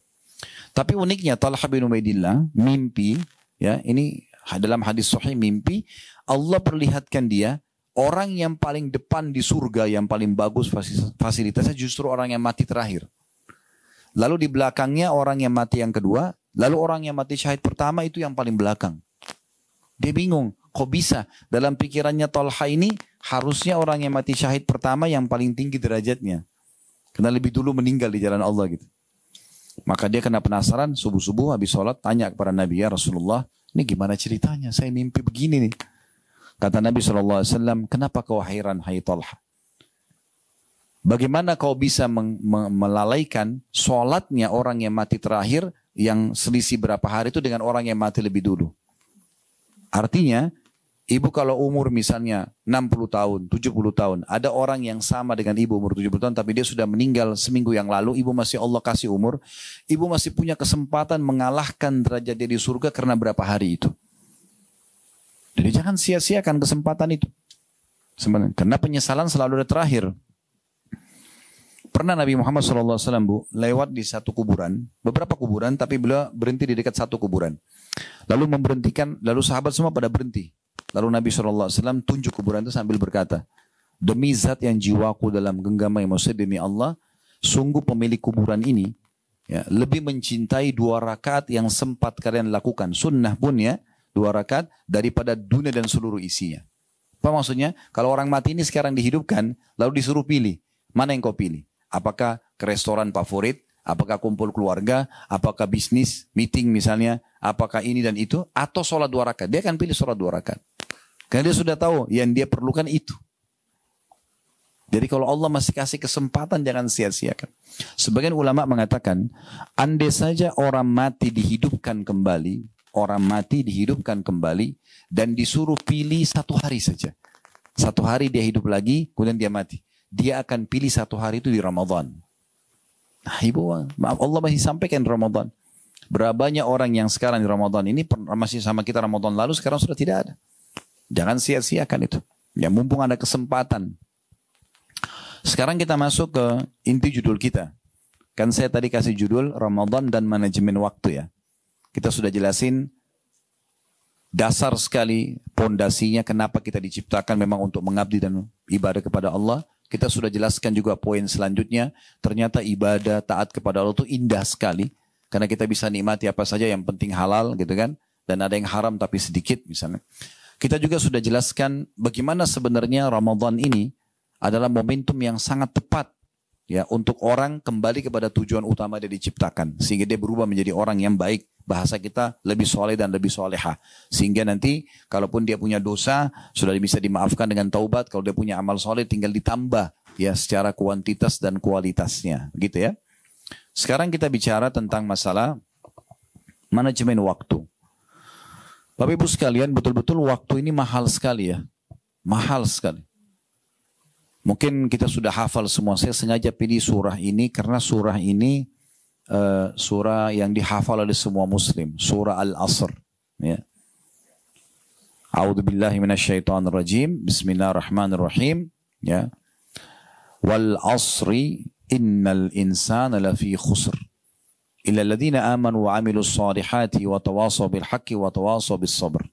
Speaker 2: Tapi uniknya Talha bin Ubaidillah mimpi, ya ini dalam hadis sahih, mimpi Allah perlihatkan dia orang yang paling depan di surga, yang paling bagus fasilitasnya justru orang yang mati terakhir. Lalu di belakangnya orang yang mati yang kedua, lalu orang yang mati syahid pertama itu yang paling belakang. Dia bingung, kok bisa? Dalam pikirannya Talha ini harusnya orang yang mati syahid pertama yang paling tinggi derajatnya, karena lebih dulu meninggal di jalan Allah gitu. Maka dia kena penasaran, subuh-subuh habis sholat tanya kepada Nabi, ya Rasulullah, ini gimana ceritanya? Saya mimpi begini nih. Kata Nabi SAW, kenapa kau heran hai Talha? Bagaimana kau bisa melalaikan sholatnya orang yang mati terakhir yang selisih berapa hari itu dengan orang yang mati lebih dulu? Artinya, ibu kalau umur misalnya 60 tahun, 70 tahun, ada orang yang sama dengan ibu umur 70 tahun, tapi dia sudah meninggal seminggu yang lalu, ibu masih Allah kasih umur, ibu masih punya kesempatan mengalahkan derajat dia di surga karena berapa hari itu. Jadi jangan sia-siakan kesempatan itu. Sebenarnya, karena penyesalan selalu ada terakhir. Pernah Nabi Muhammad SAW, Bu, lewat di satu kuburan, beberapa kuburan, tapi beliau berhenti di dekat satu kuburan. Lalu memberhentikan, lalu sahabat semua pada berhenti. Lalu Nabi SAW tunjuk kuburan itu sambil berkata, demi zat yang jiwaku dalam genggamnya, maksudnya demi Allah, sungguh pemilik kuburan ini ya, lebih mencintai 2 rakaat yang sempat kalian lakukan, sunnah pun ya, 2 rakaat daripada dunia dan seluruh isinya. Apa maksudnya? Kalau orang mati ini sekarang dihidupkan, lalu disuruh pilih, mana yang kau pilih? Apakah ke restoran favorit? Apakah kumpul keluarga? Apakah bisnis, meeting misalnya? Apakah ini dan itu? Atau sholat 2 rakaat? Dia akan pilih sholat 2 rakaat. Karena dia sudah tahu yang dia perlukan itu. Jadi kalau Allah masih kasih kesempatan, jangan sia-siakan. Sebagian ulama mengatakan, andai saja orang mati dihidupkan kembali, dan disuruh pilih 1 hari saja. 1 hari dia hidup lagi, kemudian dia mati. Dia akan pilih 1 hari itu di Ramadan. Nah, ibu, maaf, Allah masih sampaikan Ramadan. Berapa banyak orang yang sekarang di Ramadan ini masih sama kita Ramadan lalu, sekarang sudah tidak ada. Jangan sia-siakan itu. Ya, mumpung ada kesempatan. Sekarang kita masuk ke inti judul kita. Kan saya tadi kasih judul Ramadan dan manajemen waktu ya. Kita sudah jelasin dasar sekali pondasinya kenapa kita diciptakan memang untuk mengabdi dan ibadah kepada Allah. Kita sudah jelaskan juga poin selanjutnya. Ternyata ibadah taat kepada Allah itu indah sekali. Karena kita bisa nikmati apa saja yang penting halal gitu kan. Dan ada yang haram tapi sedikit misalnya. Kita juga sudah jelaskan bagaimana sebenarnya Ramadan ini adalah momentum yang sangat tepat ya untuk orang kembali kepada tujuan utama dia diciptakan. Sehingga dia berubah menjadi orang yang baik. Bahasa kita lebih soleh dan lebih soleha. Sehingga nanti kalaupun dia punya dosa sudah bisa dimaafkan dengan taubat. Kalau dia punya amal soleh tinggal ditambah ya secara kuantitas dan kualitasnya. Gitu ya. Sekarang kita bicara tentang masalah manajemen waktu. Bapak Ibu sekalian, betul-betul waktu ini mahal sekali ya. Mahal sekali. Mungkin kita sudah hafal semua. Saya sengaja pilih surah ini karena surah ini surah yang dihafal oleh semua muslim. Surah Al-Asr. Ya. A'udzubillahi minasyaitonirrajim. Bismillahirrahmanirrahim. Ya. Wal asri innal insana lafi khusr. Illa alladhina amanu wa amilus salihati wa tawasaw bil haqqi wa tawasaw bis sabr.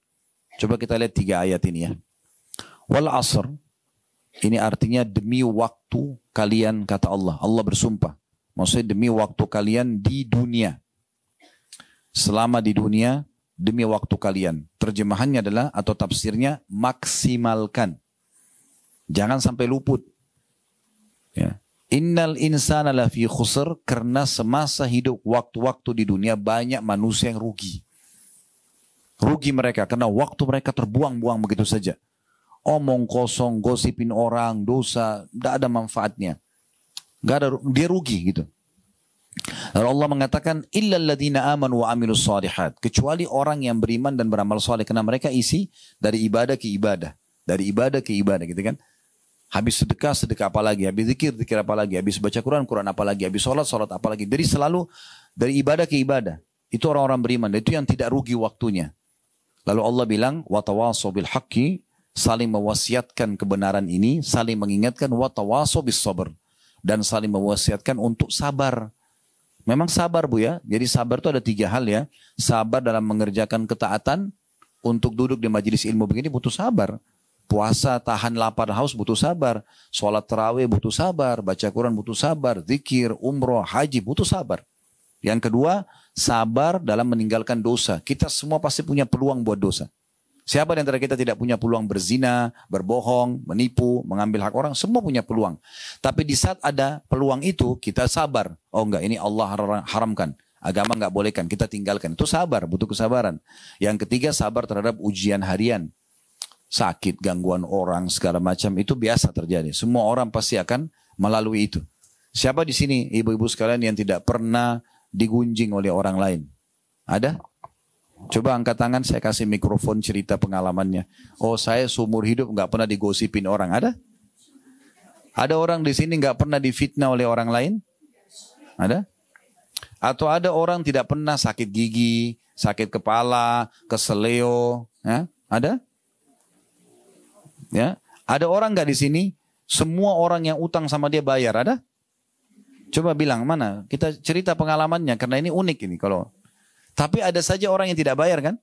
Speaker 2: Coba kita lihat 3 ayat ini ya. Wal asr, ini artinya demi waktu kalian, kata Allah. Allah bersumpah. Maksudnya demi waktu kalian di dunia. Selama di dunia, demi waktu kalian. Terjemahannya adalah, atau tafsirnya, maksimalkan. Jangan sampai luput. Ya. Innal insana lafi khusr, karena semasa hidup waktu-waktu di dunia banyak manusia yang rugi. Rugi mereka karena waktu mereka terbuang-buang begitu saja. Omong kosong, gosipin orang, dosa, tidak ada manfaatnya. Nggak ada, dia rugi gitu. Lalu Allah mengatakan illal ladzina amanu wa amilus shalihat, kecuali orang yang beriman dan beramal saleh, karena mereka isi dari ibadah ke ibadah, dari ibadah ke ibadah gitu kan. Habis sedekah, sedekah apa lagi? Habis zikir, zikir apa lagi? Habis baca Quran, Quran apa lagi? Habis sholat, sholat apa lagi? Jadi selalu dari ibadah ke ibadah. Itu orang-orang beriman. Dan itu yang tidak rugi waktunya. Lalu Allah bilang, watawasaw bil haqqi, saling mewasiatkan kebenaran ini, saling mengingatkan, watawasaw bis sabr, dan saling mewasiatkan untuk sabar. Memang sabar Bu ya. Jadi sabar itu ada 3 hal ya. Sabar dalam mengerjakan ketaatan, untuk duduk di majelis ilmu begini butuh sabar. Puasa, tahan lapar haus butuh sabar. Sholat tarawih butuh sabar. Baca Quran butuh sabar. Zikir, umroh, haji butuh sabar. Yang kedua, sabar dalam meninggalkan dosa. Kita semua pasti punya peluang buat dosa. Siapa di antara kita tidak punya peluang berzina, berbohong, menipu, mengambil hak orang? Semua punya peluang. Tapi di saat ada peluang itu, kita sabar. Oh enggak, ini Allah haramkan. Agama enggak bolehkan, kita tinggalkan. Itu sabar, butuh kesabaran. Yang ketiga, sabar terhadap ujian harian. Sakit, gangguan orang, segala macam, itu biasa terjadi. Semua orang pasti akan melalui itu. Siapa di sini ibu-ibu sekalian yang tidak pernah digunjing oleh orang lain? Ada? Coba angkat tangan, saya kasih mikrofon cerita pengalamannya. Oh, saya seumur hidup nggak pernah digosipin orang. Ada? Ada orang di sini nggak pernah difitnah oleh orang lain? Ada? Atau ada orang tidak pernah sakit gigi, sakit kepala, keseleo? Ya? Ada? Ya, ada orang nggak di sini? Semua orang yang utang sama dia bayar, ada? Coba bilang mana? Kita cerita pengalamannya karena ini unik ini kalau. Tapi ada saja orang yang tidak bayar kan?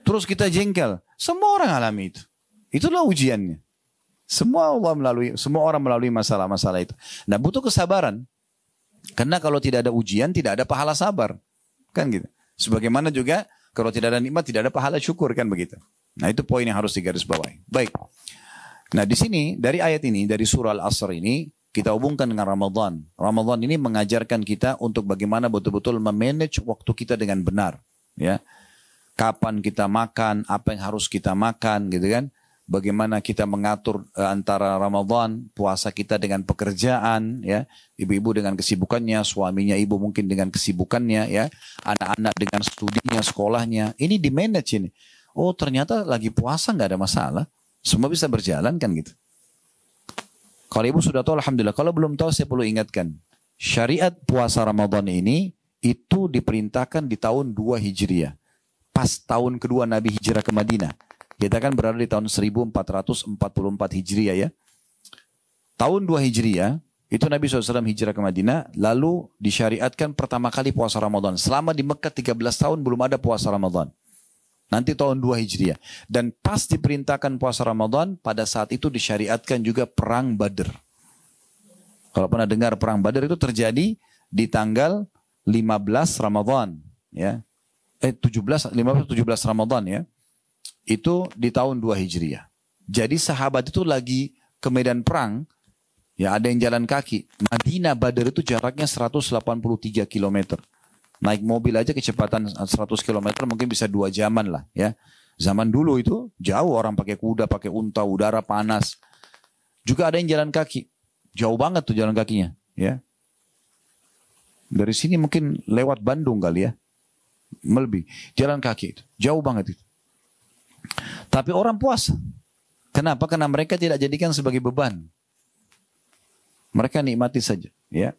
Speaker 2: Terus kita jengkel. Semua orang alami itu. Itulah ujiannya. Semua orang melalui masalah-masalah itu. Nah, butuh kesabaran. Karena kalau tidak ada ujian, tidak ada pahala sabar, kan gitu. Sebagaimana juga kalau tidak ada nikmat, tidak ada pahala syukur, kan begitu. Nah, itu poin yang harus digarisbawahi. Baik. Nah, di sini dari ayat ini, dari surah Al-Asr ini, kita hubungkan dengan Ramadan. Ramadan ini mengajarkan kita untuk bagaimana betul-betul memanage waktu kita dengan benar. Ya, kapan kita makan, apa yang harus kita makan, gitu kan? Bagaimana kita mengatur antara Ramadan, puasa kita dengan pekerjaan, ya, ibu-ibu dengan kesibukannya, suaminya ibu mungkin dengan kesibukannya, ya, anak-anak dengan studinya, sekolahnya. Ini di manage ini. Oh, ternyata lagi puasa nggak ada masalah. Semua bisa berjalan kan gitu. Kalau ibu sudah tahu alhamdulillah. Kalau belum tahu saya perlu ingatkan. Syariat puasa Ramadan ini itu diperintahkan di tahun 2 Hijriah. Pas tahun kedua Nabi hijrah ke Madinah. Kita kan berada di tahun 1444 Hijriah ya. Tahun 2 Hijriah itu Nabi SAW hijrah ke Madinah. Lalu disyariatkan pertama kali puasa Ramadan. Selama di Mekah 13 tahun belum ada puasa Ramadan. Nanti tahun 2 Hijriah. Dan pas diperintahkan puasa Ramadan, pada saat itu disyariatkan juga perang Badr. Kalau pernah dengar perang Badr itu terjadi di tanggal 15 Ramadan. Ya. 15-17 Ramadan ya. Itu di tahun 2 Hijriah. Jadi sahabat itu lagi ke medan perang. Ya, ada yang jalan kaki. Madinah Badr itu jaraknya 183 km. Naik mobil aja kecepatan 100 km mungkin bisa 2 jaman lah ya. Zaman dulu itu jauh, orang pakai kuda, pakai unta, udara panas. Juga ada yang jalan kaki. Jauh banget tuh jalan kakinya ya. Dari sini mungkin lewat Bandung kali ya. Melebih. Jalan kaki itu. Jauh banget itu. Tapi orang puasa. Kenapa? Karena mereka tidak jadikan sebagai beban. Mereka nikmati saja ya.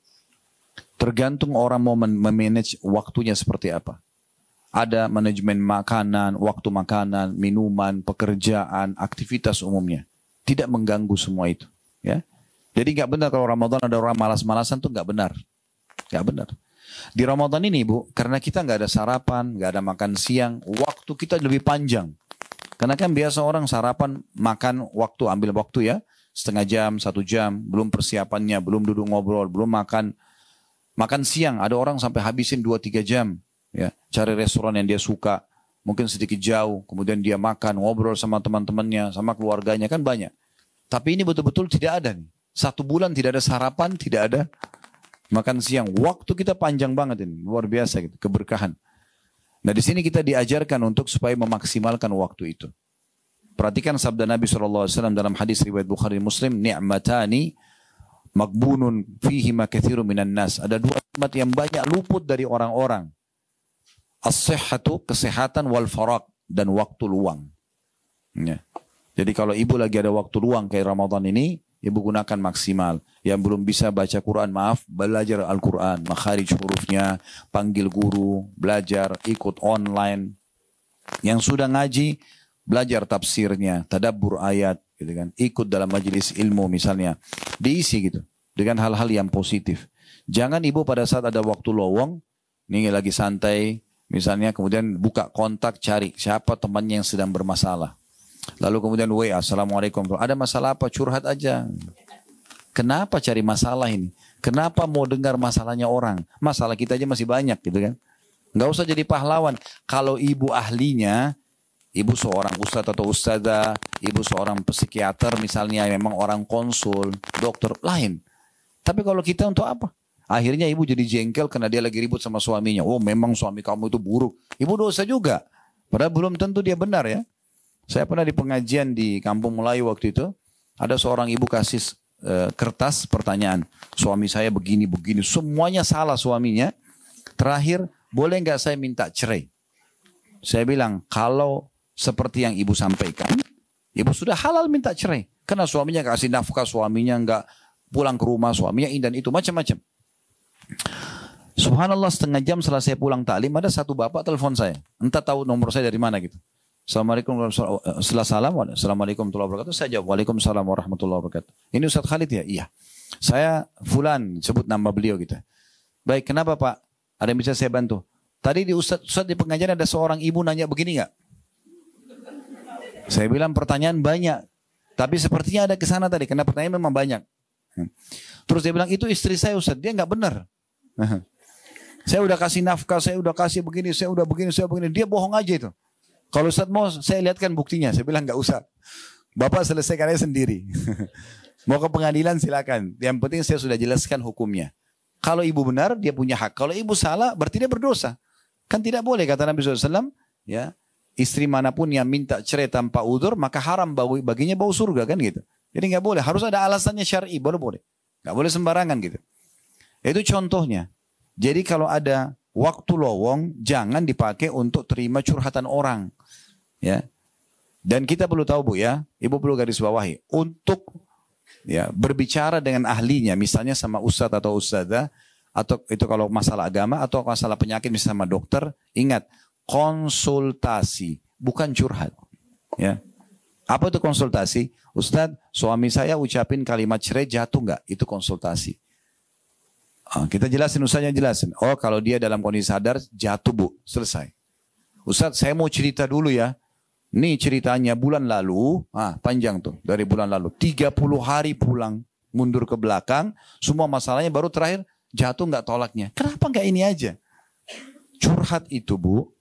Speaker 2: Tergantung orang mau memanage waktunya seperti apa. Ada manajemen makanan, waktu makanan, minuman, pekerjaan, aktivitas umumnya. Tidak mengganggu semua itu. Ya. Jadi nggak benar kalau Ramadan ada orang malas-malasan tuh nggak benar. Nggak benar. Di Ramadan ini Bu, karena kita nggak ada sarapan, nggak ada makan siang, waktu kita lebih panjang. Karena kan biasa orang sarapan, makan waktu, ambil waktu ya, setengah jam, 1 jam, belum persiapannya, belum duduk ngobrol, belum makan. Makan siang, ada orang sampai habisin 2-3 jam. Ya, cari restoran yang dia suka, mungkin sedikit jauh, kemudian dia makan, ngobrol sama teman-temannya, sama keluarganya, kan banyak. Tapi ini betul-betul tidak ada nih. 1 bulan tidak ada sarapan, tidak ada makan siang. Waktu kita panjang banget ini, luar biasa gitu, keberkahan. Nah di sini kita diajarkan untuk supaya memaksimalkan waktu itu. Perhatikan sabda Nabi SAW dalam hadis riwayat Bukhari Muslim, ni'matani magbunun fihi ma katsiru minan nas. Ada 2 nikmat yang banyak luput dari orang-orang. As-sihhatu, kesehatan, wal faraq, dan waktu luang. Ya. Jadi kalau ibu lagi ada waktu luang kayak Ramadan ini, ibu gunakan maksimal. Yang belum bisa baca Quran, maaf, belajar Al-Quran, makharij hurufnya, panggil guru, belajar, ikut online. Yang sudah ngaji, belajar tafsirnya, tadabbur ayat, gitu kan. Ikut dalam majelis ilmu misalnya. Diisi gitu, dengan hal-hal yang positif. Jangan ibu pada saat ada waktu lowong, ini lagi santai, misalnya kemudian buka kontak, cari siapa temannya yang sedang bermasalah. Lalu kemudian WA, Assalamualaikum. Ada masalah apa? Curhat aja. Kenapa cari masalah ini? Kenapa mau dengar masalahnya orang? Masalah kita aja masih banyak gitu kan. Nggak usah jadi pahlawan. Kalau ibu ahlinya, ibu seorang ustadz atau ustadzah, ibu seorang psikiater misalnya, memang orang konsul, dokter, lain. Tapi kalau kita untuk apa? Akhirnya ibu jadi jengkel karena dia lagi ribut sama suaminya. Oh memang suami kamu itu buruk. Ibu dosa juga. Padahal belum tentu dia benar ya. Saya pernah di pengajian di Kampung Melayu waktu itu. Ada seorang ibu kasih kertas pertanyaan. Suami saya begini-begini. Semuanya salah suaminya. Terakhir, boleh nggak saya minta cerai? Saya bilang, kalau seperti yang ibu sampaikan, ibu sudah halal minta cerai. Karena suaminya kasih nafkah, suaminya nggak pulang ke rumah, suaminya ini dan itu, macam-macam. Subhanallah, setengah jam setelah saya pulang taklim, ada satu bapak telepon saya. Entah tahu nomor saya dari mana gitu. Assalamualaikum warahmatullahi wabarakatuh. Saya jawab, Waalaikumsalam warahmatullahi wabarakatuh. Ini Ustaz Khalid ya? Iya. Saya Fulan, sebut nama beliau gitu. Baik, kenapa Pak? Ada yang bisa saya bantu? Tadi di Ustaz di pengajian ada seorang ibu nanya begini nggak? Saya bilang pertanyaan banyak. Tapi sepertinya ada ke sana tadi, karena pertanyaan memang banyak. Terus dia bilang, itu istri saya Ustaz, dia nggak benar. Saya udah kasih nafkah, saya udah kasih begini, saya udah begini, saya begini. Dia bohong aja itu. Kalau Ustaz mau saya lihatkan buktinya. Saya bilang nggak usah. Bapak selesaikan aja sendiri. Mau ke pengadilan silakan. Yang penting saya sudah jelaskan hukumnya. Kalau ibu benar dia punya hak. Kalau ibu salah berarti dia berdosa. Kan tidak boleh kata Nabi SAW. Ya, istri manapun yang minta cerai tanpa udzur maka haram baginya bau surga kan gitu. Jadi nggak boleh. Harus ada alasannya syar'i. Boleh. Nggak boleh sembarangan gitu. Itu contohnya. Jadi kalau ada waktu lowong jangan dipakai untuk terima curhatan orang. Ya. Dan kita perlu tahu Bu ya, ibu perlu garis bawahi untuk ya berbicara dengan ahlinya, misalnya sama ustadz atau ustadzah, atau itu kalau masalah agama atau masalah penyakit misalnya sama dokter, ingat konsultasi bukan curhat. Ya. Apa itu konsultasi? Ustadz, suami saya ucapin kalimat cerai jatuh nggak? Itu konsultasi. Kita jelasin, ustadznya jelasin. Oh kalau dia dalam kondisi sadar jatuh Bu, selesai. Ustadz saya mau cerita dulu ya. Nih ceritanya bulan lalu, panjang tuh dari bulan lalu. 30 hari pulang, mundur ke belakang, semua masalahnya baru terakhir jatuh nggak tolaknya. Kenapa nggak ini aja? Curhat itu Bu,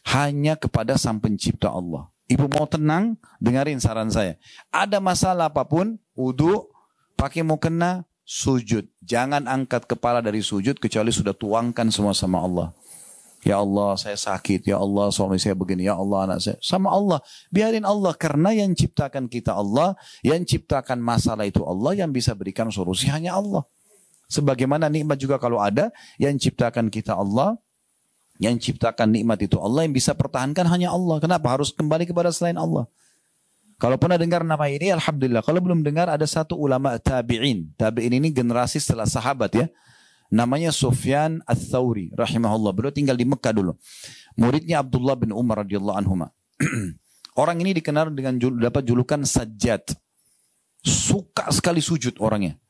Speaker 2: hanya kepada Sang Pencipta Allah. Ibu mau tenang, dengarin saran saya. Ada masalah apapun, wudu, pakai mukena, sujud. Jangan angkat kepala dari sujud kecuali sudah tuangkan semua sama Allah. Ya Allah saya sakit, ya Allah suami saya begini, ya Allah anak saya. Sama Allah, biarin Allah karena yang ciptakan kita Allah, yang ciptakan masalah itu Allah, yang bisa berikan solusi hanya Allah. Sebagaimana nikmat juga kalau ada, yang ciptakan kita Allah, yang ciptakan nikmat itu Allah, yang bisa pertahankan hanya Allah. Kenapa harus kembali kepada selain Allah? Kalau pernah dengar nama ini, alhamdulillah. Kalau belum dengar, ada satu ulama tabi'in. Tabi'in ini generasi setelah sahabat ya. Namanya Sufyan Ats-Tsauri rahimahullah. Beliau tinggal di Mekah dulu. muridnya Abdullah bin Umar radhiyallahu anhuma. Orang ini dikenal dengan dapat julukan Sajjad. Suka sekali sujud orangnya.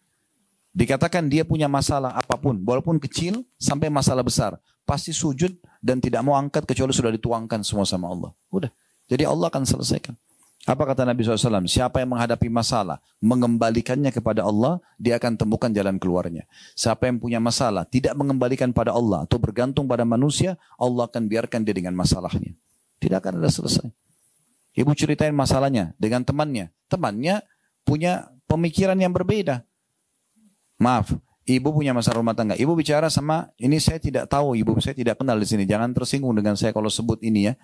Speaker 2: Dikatakan dia punya masalah apapun, walaupun kecil sampai masalah besar, pasti sujud dan tidak mau angkat kecuali sudah dituangkan semua sama Allah. Udah, jadi Allah akan selesaikan. Apa kata Nabi SAW? Siapa yang menghadapi masalah, mengembalikannya kepada Allah, dia akan temukan jalan keluarnya. Siapa yang punya masalah, tidak mengembalikan pada Allah atau bergantung pada manusia, Allah akan biarkan dia dengan masalahnya. Tidak akan ada selesai. Ibu ceritain masalahnya dengan temannya. Temannya punya pemikiran yang berbeda. Maaf, ibu punya masalah rumah tangga. Ibu bicara sama, ini saya tidak tahu, ibu saya tidak kenal di sini. Jangan tersinggung dengan saya kalau sebut ini ya.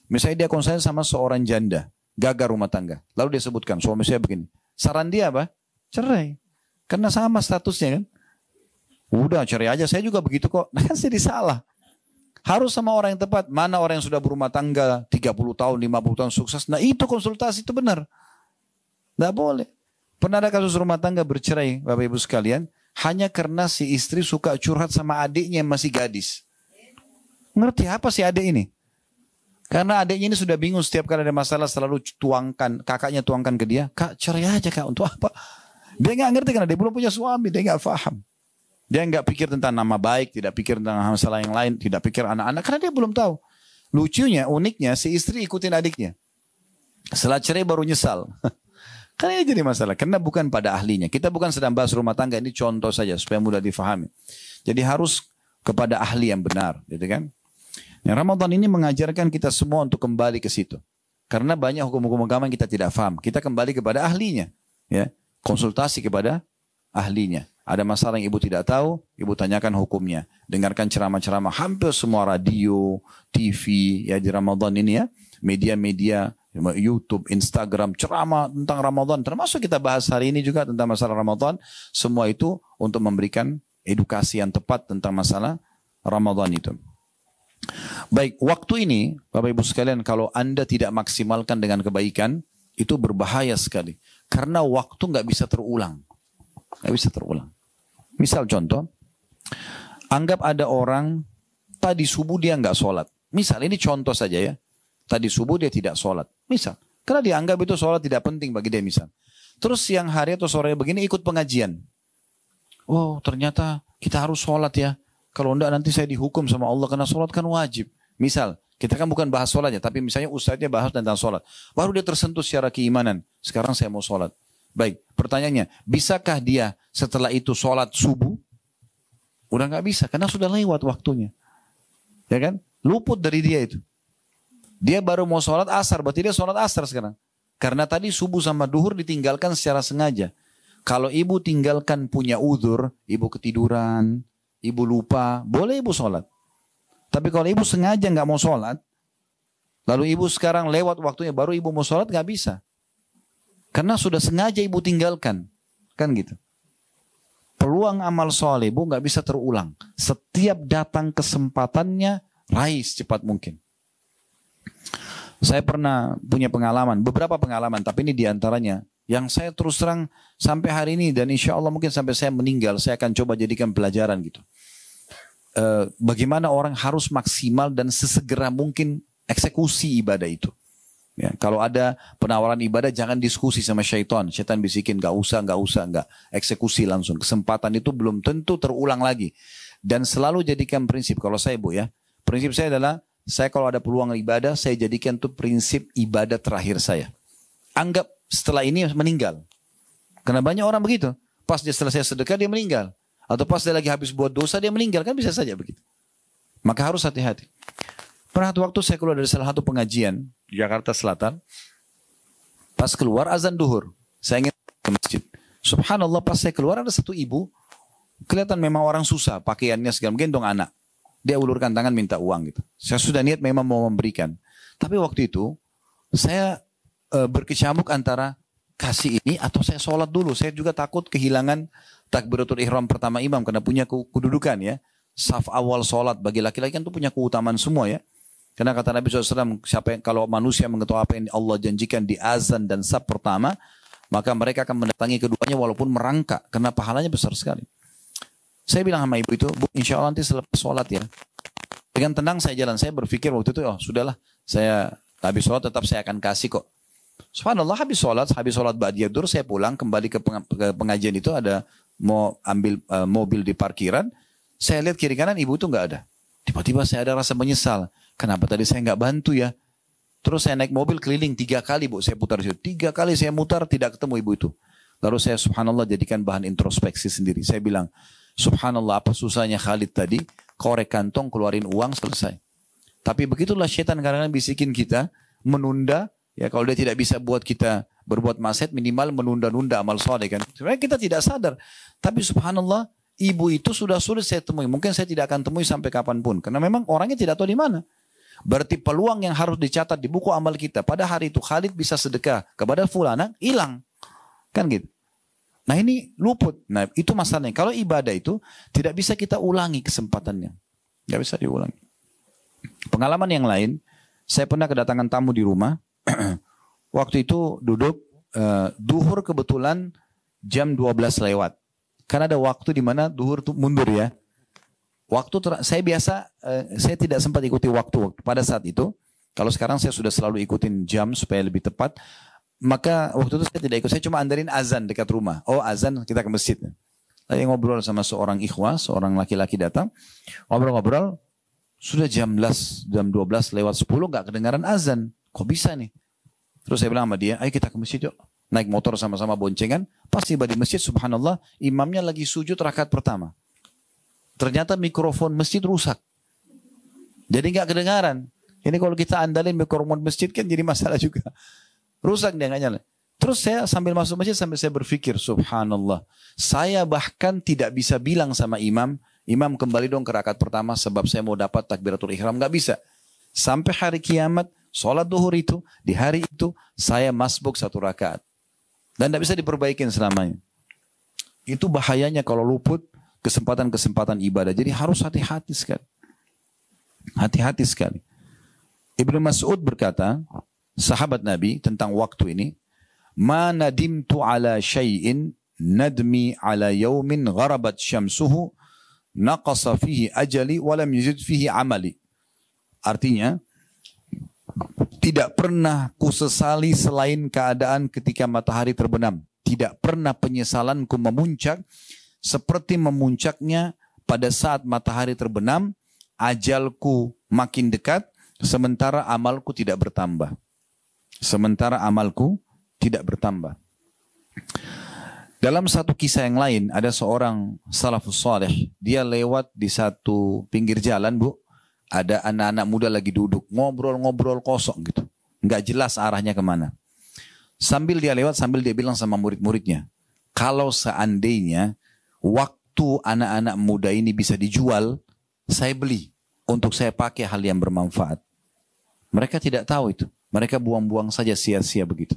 Speaker 2: Misalnya dia konsen sama seorang janda, gagal rumah tangga. Lalu dia sebutkan, suami saya begini. Saran dia apa? Cerai. Karena sama statusnya kan. Udah cerai aja, saya juga begitu kok. Nah kan jadi salah. Harus sama orang yang tepat. Mana orang yang sudah berumah tangga 30 tahun, 50 tahun sukses. Nah itu konsultasi itu benar. Tidak boleh. Pernah ada kasus rumah tangga bercerai, Bapak Ibu sekalian, hanya karena si istri suka curhat sama adiknya yang masih gadis. Ngerti apa sih adik ini? Karena adiknya ini sudah bingung setiap kali ada masalah selalu tuangkan, kakaknya tuangkan ke dia, kak cerai aja kak, untuk apa? Dia nggak ngerti karena dia belum punya suami, dia nggak paham. Dia nggak pikir tentang nama baik, tidak pikir tentang masalah yang lain, tidak pikir anak-anak, karena dia belum tahu. Lucunya, uniknya, si istri ikutin adiknya. Setelah cerai baru nyesal. Karena ini jadi masalah, karena bukan pada ahlinya. Kita bukan sedang bahas rumah tangga, ini contoh saja supaya mudah difahami. Jadi harus kepada ahli yang benar, gitu kan? Yang Ramadan ini mengajarkan kita semua untuk kembali ke situ. Karena banyak hukum-hukum agama yang kita tidak paham. Kita kembali kepada ahlinya, ya. Konsultasi kepada ahlinya. Ada masalah yang ibu tidak tahu, ibu tanyakan hukumnya. Dengarkan ceramah-ceramah hampir semua radio, TV, ya di Ramadan ini ya, media-media, YouTube, Instagram, ceramah tentang Ramadan. Termasuk kita bahas hari ini juga tentang masalah Ramadan. Semua itu untuk memberikan edukasi yang tepat tentang masalah Ramadan itu. Baik, waktu ini Bapak Ibu sekalian, kalau Anda tidak maksimalkan dengan kebaikan, itu berbahaya sekali. Karena waktu nggak bisa terulang. Nggak bisa terulang. Misal contoh, anggap ada orang tadi subuh dia nggak sholat. Misal, ini contoh saja ya. Tadi subuh dia tidak sholat. Misal. Karena dianggap itu sholat tidak penting bagi dia misal. Terus siang hari atau sore begini ikut pengajian. Oh ternyata kita harus sholat ya. Kalau enggak nanti saya dihukum sama Allah karena sholat kan wajib. Misal. Kita kan bukan bahas sholatnya. Tapi misalnya ustadznya bahas tentang sholat. Baru dia tersentuh secara keimanan. Sekarang saya mau sholat. Baik. Pertanyaannya. Bisakah dia setelah itu sholat subuh? Udah nggak bisa. Karena sudah lewat waktunya. Ya kan? Luput dari dia itu. Dia baru mau sholat asar, berarti dia sholat asar sekarang. Karena tadi subuh sama duhur ditinggalkan secara sengaja. Kalau ibu tinggalkan punya uzur, ibu ketiduran, ibu lupa, boleh ibu sholat. Tapi kalau ibu sengaja nggak mau sholat, lalu ibu sekarang lewat waktunya, baru ibu mau sholat, nggak bisa. Karena sudah sengaja ibu tinggalkan. Kan gitu. Peluang amal soleh ibu nggak bisa terulang. Setiap datang kesempatannya, raih secepat mungkin. Saya pernah punya pengalaman, beberapa pengalaman, tapi ini diantaranya yang saya terus terang sampai hari ini dan insya Allah mungkin sampai saya meninggal, saya akan coba jadikan pelajaran gitu. Bagaimana orang harus maksimal dan sesegera mungkin eksekusi ibadah itu. Ya, kalau ada penawaran ibadah jangan diskusi sama syaitan. Syaitan bisikin nggak usah, eksekusi langsung. Kesempatan itu belum tentu terulang lagi. Dan selalu jadikan prinsip, kalau saya Bu ya, prinsip saya adalah saya kalau ada peluang ibadah, saya jadikan itu prinsip ibadah terakhir saya. Anggap setelah ini meninggal. Karena banyak orang begitu. Pas dia selesai sedekah, dia meninggal. Atau pas dia lagi habis buat dosa, dia meninggal. Kan bisa saja begitu. Maka harus hati-hati. Pernah waktu saya keluar dari salah satu pengajian di Jakarta Selatan. Pas keluar azan duhur. Saya ingin ke masjid. Subhanallah pas saya keluar ada satu ibu. Kelihatan memang orang susah. Pakaiannya segala gendong anak. Dia ulurkan tangan minta uang gitu. Saya sudah niat memang mau memberikan. Tapi waktu itu saya berkecamuk antara kasih ini atau saya sholat dulu. Saya juga takut kehilangan takbiratul ihram pertama imam karena punya kedudukan ya. Saf awal sholat bagi laki-laki kan itu punya keutamaan semua ya. Karena kata Nabi SAW, siapa yang, kalau manusia mengetahui apa yang Allah janjikan di azan dan saf pertama, maka mereka akan mendatangi keduanya walaupun merangkak karena pahalanya besar sekali. Saya bilang sama ibu itu, Bu, insya Allah nanti selepas sholat ya, Dengan tenang saya jalan. Saya berpikir waktu itu, oh sudahlah, saya habis sholat tetap saya akan kasih kok. Subhanallah, habis sholat ba'diyah dzhur, saya pulang kembali ke pengajian itu, ada mau ambil mobil di parkiran. Saya lihat kiri kanan ibu itu nggak ada. Tiba-tiba saya ada rasa menyesal. Kenapa tadi saya nggak bantu ya? Terus saya naik mobil keliling 3 kali, Bu. Saya putar situ. 3 kali saya mutar, tidak ketemu ibu itu. Lalu saya subhanallah jadikan bahan introspeksi sendiri. Saya bilang, subhanallah, apa susahnya Khalid tadi? Korek kantong, keluarin uang, selesai. Tapi begitulah syaitan kadang-kadang bisikin kita, menunda. Ya, kalau dia tidak bisa buat kita berbuat maksiat, minimal menunda-nunda amal soleh kan. Sebenarnya kita tidak sadar. Tapi subhanallah, ibu itu sudah sulit saya temui. Mungkin saya tidak akan temui sampai kapanpun. Karena memang orangnya tidak tahu di mana. Berarti peluang yang harus dicatat di buku amal kita. Pada hari itu Khalid bisa sedekah kepada fulana, hilang. Kan gitu. Nah ini luput. Nah itu masalahnya. Kalau ibadah itu tidak bisa kita ulangi kesempatannya. Tidak bisa diulangi. Pengalaman yang lain, saya pernah kedatangan tamu di rumah. Waktu itu duduk, duhur kebetulan jam 12 lewat. Karena ada waktu di mana duhur itu mundur ya. Saya biasa, saya tidak sempat ikuti waktu pada saat itu. Kalau sekarang saya sudah selalu ikutin jam supaya lebih tepat. Maka waktu itu saya tidak ikut, saya cuma andarin azan dekat rumah. Oh azan, kita ke masjid. Saya ngobrol sama seorang ikhwah, seorang laki-laki datang. Ngobrol-ngobrol, sudah jam 12 lewat 10 gak kedengaran azan. Kok bisa nih? Terus saya bilang sama dia, ayo kita ke masjid yuk. Naik motor sama-sama boncengan. Pas tiba di masjid, subhanallah, imamnya lagi sujud rakaat pertama. Ternyata mikrofon masjid rusak. Jadi gak kedengaran. Ini kalau kita andalin mikrofon masjid kan jadi masalah juga. Rusak dia nggak nyala. Terus saya sambil masuk masjid sambil saya berpikir, subhanallah. Saya bahkan tidak bisa bilang sama imam, imam kembali dong ke rakaat pertama sebab saya mau dapat takbiratul ihram. Nggak bisa. Sampai hari kiamat, sholat duhur itu, di hari itu, saya masbuk 1 rakaat. Dan tidak bisa diperbaikin selamanya. Itu bahayanya kalau luput kesempatan-kesempatan ibadah. Jadi harus hati-hati sekali. Hati-hati sekali. Ibnu Mas'ud berkata, sahabat Nabi tentang waktu ini, ma nadimtu ala syai'in nadmi ala yaumin gharabat syamsuhu naqasa fihi ajali walam yuzid fihi amali. Artinya, tidak pernah kusesali selain keadaan ketika matahari terbenam. Tidak pernah penyesalanku memuncak seperti memuncaknya pada saat matahari terbenam, ajalku makin dekat, sementara amalku tidak bertambah. Sementara amalku tidak bertambah. Dalam satu kisah yang lain, ada seorang salafus saleh. Dia lewat di satu pinggir jalan, Bu. Ada anak-anak muda lagi duduk. Ngobrol-ngobrol kosong gitu. Nggak jelas arahnya kemana. Sambil dia lewat, sambil dia bilang sama murid-muridnya. Kalau seandainya waktu anak-anak muda ini bisa dijual, saya beli. Untuk saya pakai hal yang bermanfaat. Mereka tidak tahu itu. Mereka buang-buang saja sia-sia begitu.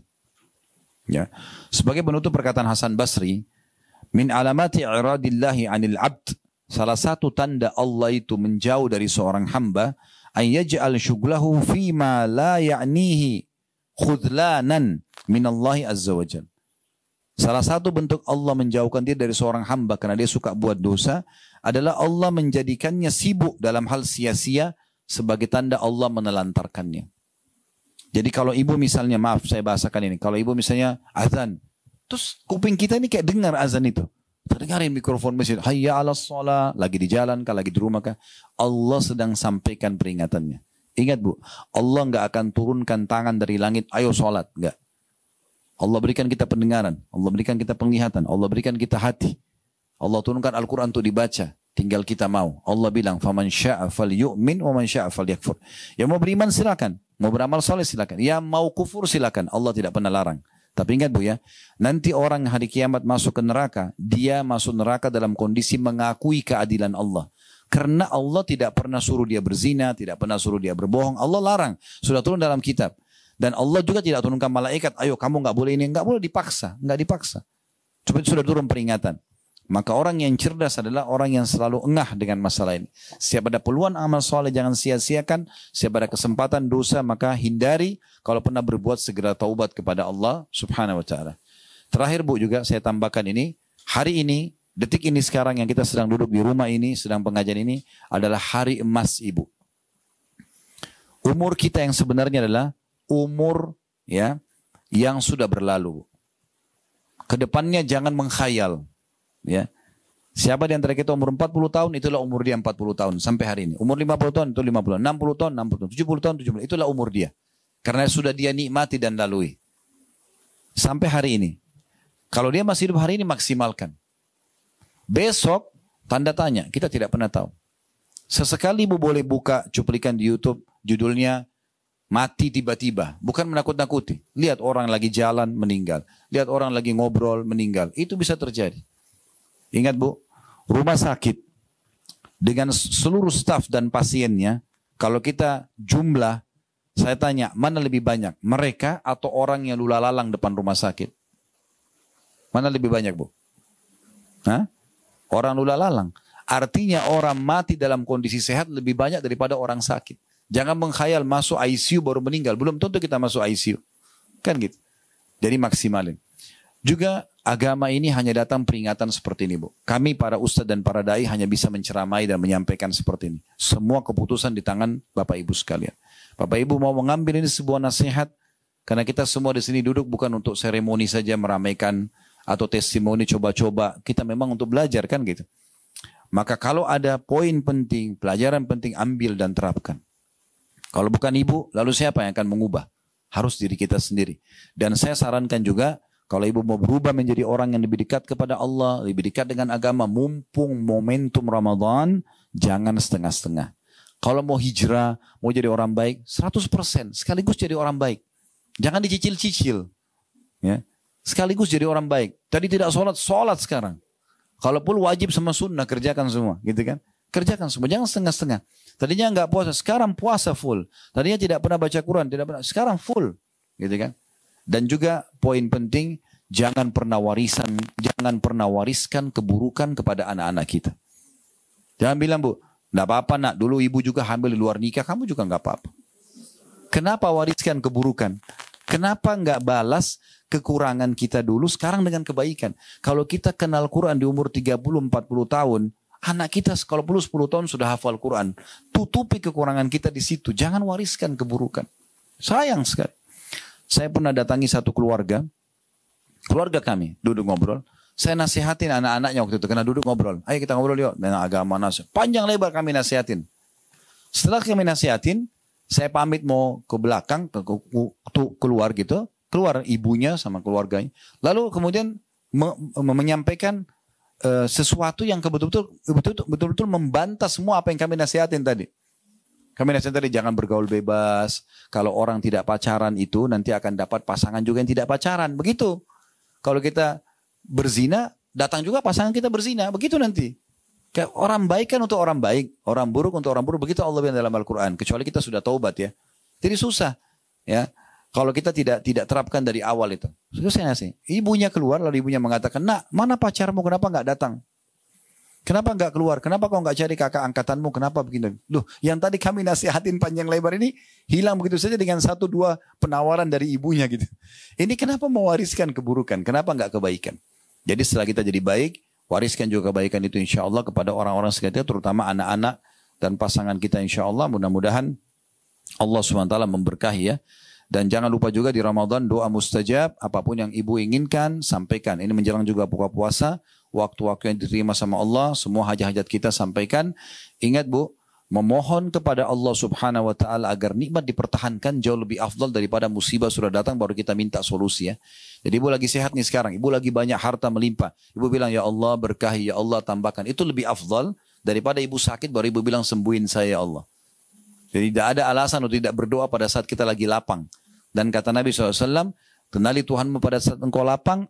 Speaker 2: Ya. Sebagai penutup perkataan Hasan Basri, min alamati i'radillahi 'anil 'abd, salah satu tanda Allah itu menjauh dari seorang hamba, ay yaj'al syughlahu fi ma la ya'nihi khudlanan min Allah azza wajalla. Salah satu bentuk Allah menjauhkan dia dari seorang hamba karena dia suka buat dosa adalah Allah menjadikannya sibuk dalam hal sia-sia sebagai tanda Allah menelantarkannya. Jadi kalau ibu misalnya, maaf saya bahasakan ini, kalau ibu misalnya azan, terus kuping kita ini kayak dengar azan itu. Terdengarin mikrofon masjid, hayya ala sholat, lagi di jalan kah, lagi di rumah kah, Allah sedang sampaikan peringatannya. Ingat Bu, Allah nggak akan turunkan tangan dari langit, ayo sholat, nggak. Allah berikan kita pendengaran, Allah berikan kita penglihatan, Allah berikan kita hati. Allah turunkan Al-Quran untuk dibaca, tinggal kita mau. Allah bilang, faman sya'a falyu'min wa man sya'a falyakfur. Yang mau beriman silakan. Mau beramal soleh silakan. Ya mau kufur silakan. Allah tidak pernah larang. Tapi ingat Bu ya, nanti orang hari kiamat masuk ke neraka, dia masuk neraka dalam kondisi mengakui keadilan Allah. Karena Allah tidak pernah suruh dia berzina, tidak pernah suruh dia berbohong. Allah larang. Sudah turun dalam kitab. Dan Allah juga tidak turunkan malaikat, ayo kamu nggak boleh ini, nggak boleh dipaksa, nggak dipaksa. Cuma sudah turun peringatan. Maka orang yang cerdas adalah orang yang selalu engah dengan masalah ini. Setiap ada peluang amal soleh jangan sia-siakan. Setiap ada kesempatan dosa maka hindari. Kalau pernah berbuat segera taubat kepada Allah subhanahu wa ta'ala. Terakhir Bu juga saya tambahkan ini. Hari ini, detik ini sekarang yang kita sedang duduk di rumah ini, sedang pengajian ini adalah hari emas Ibu. Umur kita yang sebenarnya adalah umur ya yang sudah berlalu. Kedepannya jangan menghayal. Ya. Siapa di antara kita umur 40 tahun, itulah umur dia 40 tahun sampai hari ini. Umur 50 tahun, itu 50. 60 tahun, 60 tahun. 70 tahun, 70. Itulah umur dia. Karena sudah dia nikmati dan lalui. Sampai hari ini. Kalau dia masih hidup hari ini, maksimalkan. Besok, tanda tanya. Kita tidak pernah tahu. Sesekali ibu boleh buka cuplikan di YouTube, judulnya mati tiba-tiba. Bukan menakut-nakuti. Lihat orang lagi jalan, meninggal. Lihat orang lagi ngobrol, meninggal. Itu bisa terjadi. Ingat Bu, rumah sakit dengan seluruh staf dan pasiennya, kalau kita jumlah, saya tanya, mana lebih banyak? Mereka atau orang yang lula-lalang depan rumah sakit? Mana lebih banyak Bu? Hah? Orang lula-lalang. Artinya orang mati dalam kondisi sehat lebih banyak daripada orang sakit. Jangan menghayal masuk ICU baru meninggal. Belum tentu kita masuk ICU. Kan gitu. Jadi maksimalin. Juga agama ini hanya datang peringatan seperti ini Bu. Kami para ustadz dan para dai hanya bisa menceramai dan menyampaikan seperti ini. Semua keputusan di tangan Bapak Ibu sekalian. Bapak Ibu mau mengambil ini sebuah nasihat. Karena kita semua di sini duduk bukan untuk seremoni saja meramaikan. Atau testimoni coba-coba. Kita memang untuk belajar kan gitu. Maka kalau ada poin penting, pelajaran penting, ambil dan terapkan. Kalau bukan ibu, lalu siapa yang akan mengubah? Harus diri kita sendiri. Dan saya sarankan juga, kalau ibu mau berubah menjadi orang yang lebih dekat kepada Allah, lebih dekat dengan agama, mumpung momentum Ramadan, jangan setengah-setengah. Kalau mau hijrah, mau jadi orang baik, 100%, sekaligus jadi orang baik. Jangan dicicil-cicil. Ya. Sekaligus jadi orang baik. Tadi tidak sholat, sholat sekarang. Kalaupun wajib sama sunnah, kerjakan semua. Gitu kan? Kerjakan semua, jangan setengah-setengah. Tadinya enggak puasa, sekarang puasa full. Tadinya tidak pernah baca Quran, tidak pernah, sekarang full. Gitu kan? Dan juga poin penting, jangan pernah wariskan keburukan kepada anak-anak kita. Jangan bilang Bu, enggak apa-apa nak, dulu ibu juga hamil di luar nikah, kamu juga enggak apa-apa. Kenapa wariskan keburukan? Kenapa enggak balas kekurangan kita dulu sekarang dengan kebaikan? Kalau kita kenal Quran di umur 30-40 tahun, anak kita kalau perlu 10 tahun sudah hafal Quran. Tutupi kekurangan kita di situ. Jangan wariskan keburukan. Sayang sekali. Saya pernah datangi satu keluarga kami, duduk ngobrol. Saya nasihatin anak-anaknya waktu itu, karena duduk ngobrol. Ayo kita ngobrol yuk, dengan agama nasihat. Panjang lebar kami nasihatin. Setelah kami nasihatin, saya pamit mau ke belakang, keluar gitu. Keluar ibunya sama keluarganya. Lalu kemudian menyampaikan sesuatu yang betul-betul membantah semua apa yang kami nasihatin tadi. Kami nasihatin tadi jangan bergaul bebas. Kalau orang tidak pacaran itu nanti akan dapat pasangan juga yang tidak pacaran. Begitu. Kalau kita berzina, datang juga pasangan kita berzina. Begitu nanti. Orang baik kan untuk orang baik. Orang buruk untuk orang buruk. Begitu Allah bilang dalam Al-Quran. Kecuali kita sudah taubat ya. Jadi susah. Ya. Kalau kita tidak terapkan dari awal itu. Selesai sih. Ibunya keluar lalu ibunya mengatakan, nak mana pacarmu, kenapa nggak datang? Kenapa nggak keluar? Kenapa kau nggak cari kakak angkatanmu? Kenapa begini? Loh, yang tadi kami nasihatin panjang lebar ini hilang begitu saja dengan 1-2 penawaran dari ibunya gitu. Ini kenapa mewariskan keburukan? Kenapa nggak kebaikan? Jadi setelah kita jadi baik, wariskan juga kebaikan itu insya Allah kepada orang-orang sekitar, terutama anak-anak dan pasangan kita insya Allah. Mudah-mudahan Allah SWT memberkahi ya. Dan jangan lupa juga di Ramadan doa mustajab, apapun yang ibu inginkan, sampaikan. Ini menjelang juga buka puasa, waktu-waktu yang diterima sama Allah, semua hajat-hajat kita sampaikan. Ingat Bu, memohon kepada Allah Subhanahu wa taala agar nikmat dipertahankan jauh lebih afdal daripada musibah sudah datang baru kita minta solusi ya. Jadi ibu lagi sehat nih sekarang, ibu lagi banyak harta melimpah. Ibu bilang ya Allah berkahi, ya Allah tambahkan. Itu lebih afdal daripada ibu sakit baru ibu bilang sembuhin saya ya Allah. Jadi tidak ada alasan untuk tidak berdoa pada saat kita lagi lapang. Dan kata Nabi SAW, kenali Tuhanmu pada saat engkau lapang,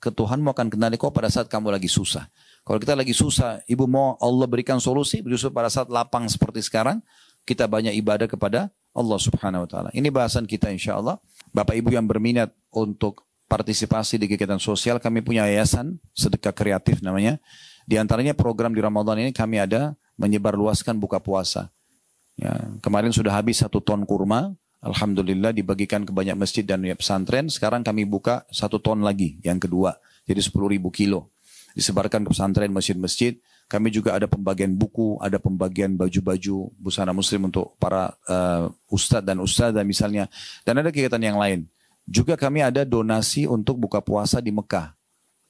Speaker 2: Tuhanmu akan kenali kau pada saat kamu lagi susah. Kalau kita lagi susah, ibu mau Allah berikan solusi, justru pada saat lapang seperti sekarang, kita banyak ibadah kepada Allah Subhanahu Wa Taala. Ini bahasan kita insya Allah. Bapak Ibu yang berminat untuk partisipasi di kegiatan sosial, kami punya yayasan sedekah kreatif namanya. Di antaranya program di Ramadan ini kami ada menyebarluaskan buka puasa. Ya, kemarin sudah habis 1 ton kurma. Alhamdulillah dibagikan ke banyak masjid dan pesantren. Sekarang kami buka 1 ton lagi yang kedua. Jadi 10.000 kilo. Disebarkan ke pesantren, masjid-masjid. Kami juga ada pembagian buku, ada pembagian baju-baju busana muslim untuk para ustadz dan ustadzah misalnya. Dan ada kegiatan yang lain. Juga kami ada donasi untuk buka puasa di Mekah.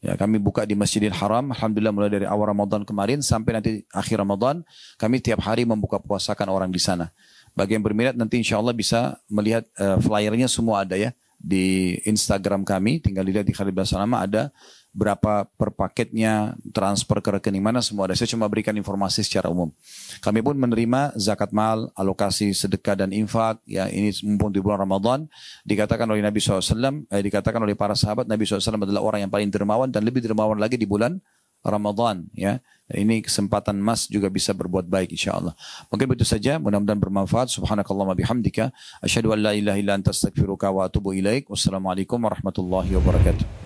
Speaker 2: Ya, kami buka di Masjidil Haram, alhamdulillah mulai dari awal Ramadan kemarin sampai nanti akhir Ramadan, kami tiap hari membuka puasakan orang di sana. Bagi yang berminat nanti insya Allah bisa melihat flyernya semua ada ya di Instagram kami, tinggal dilihat di Khalid bin Salamah ada berapa per paketnya, transfer ke rekening mana semua ada. Saya cuma berikan informasi secara umum. Kami pun menerima zakat mal, alokasi sedekah dan infak. Ya, ini mumpung di bulan Ramadan. Dikatakan oleh Nabi SAW, dikatakan oleh para sahabat, Nabi SAW adalah orang yang paling dermawan dan lebih dermawan lagi di bulan Ramadan. Ya, ini kesempatan emas juga bisa berbuat baik insyaAllah. Mungkin begitu saja, mudah-mudahan bermanfaat. Subhanakallahumma bihamdika. Asyhadu an la ilaha illa anta astaghfiruka wa atubu ilaik. Wassalamualaikum warahmatullahi wabarakatuh.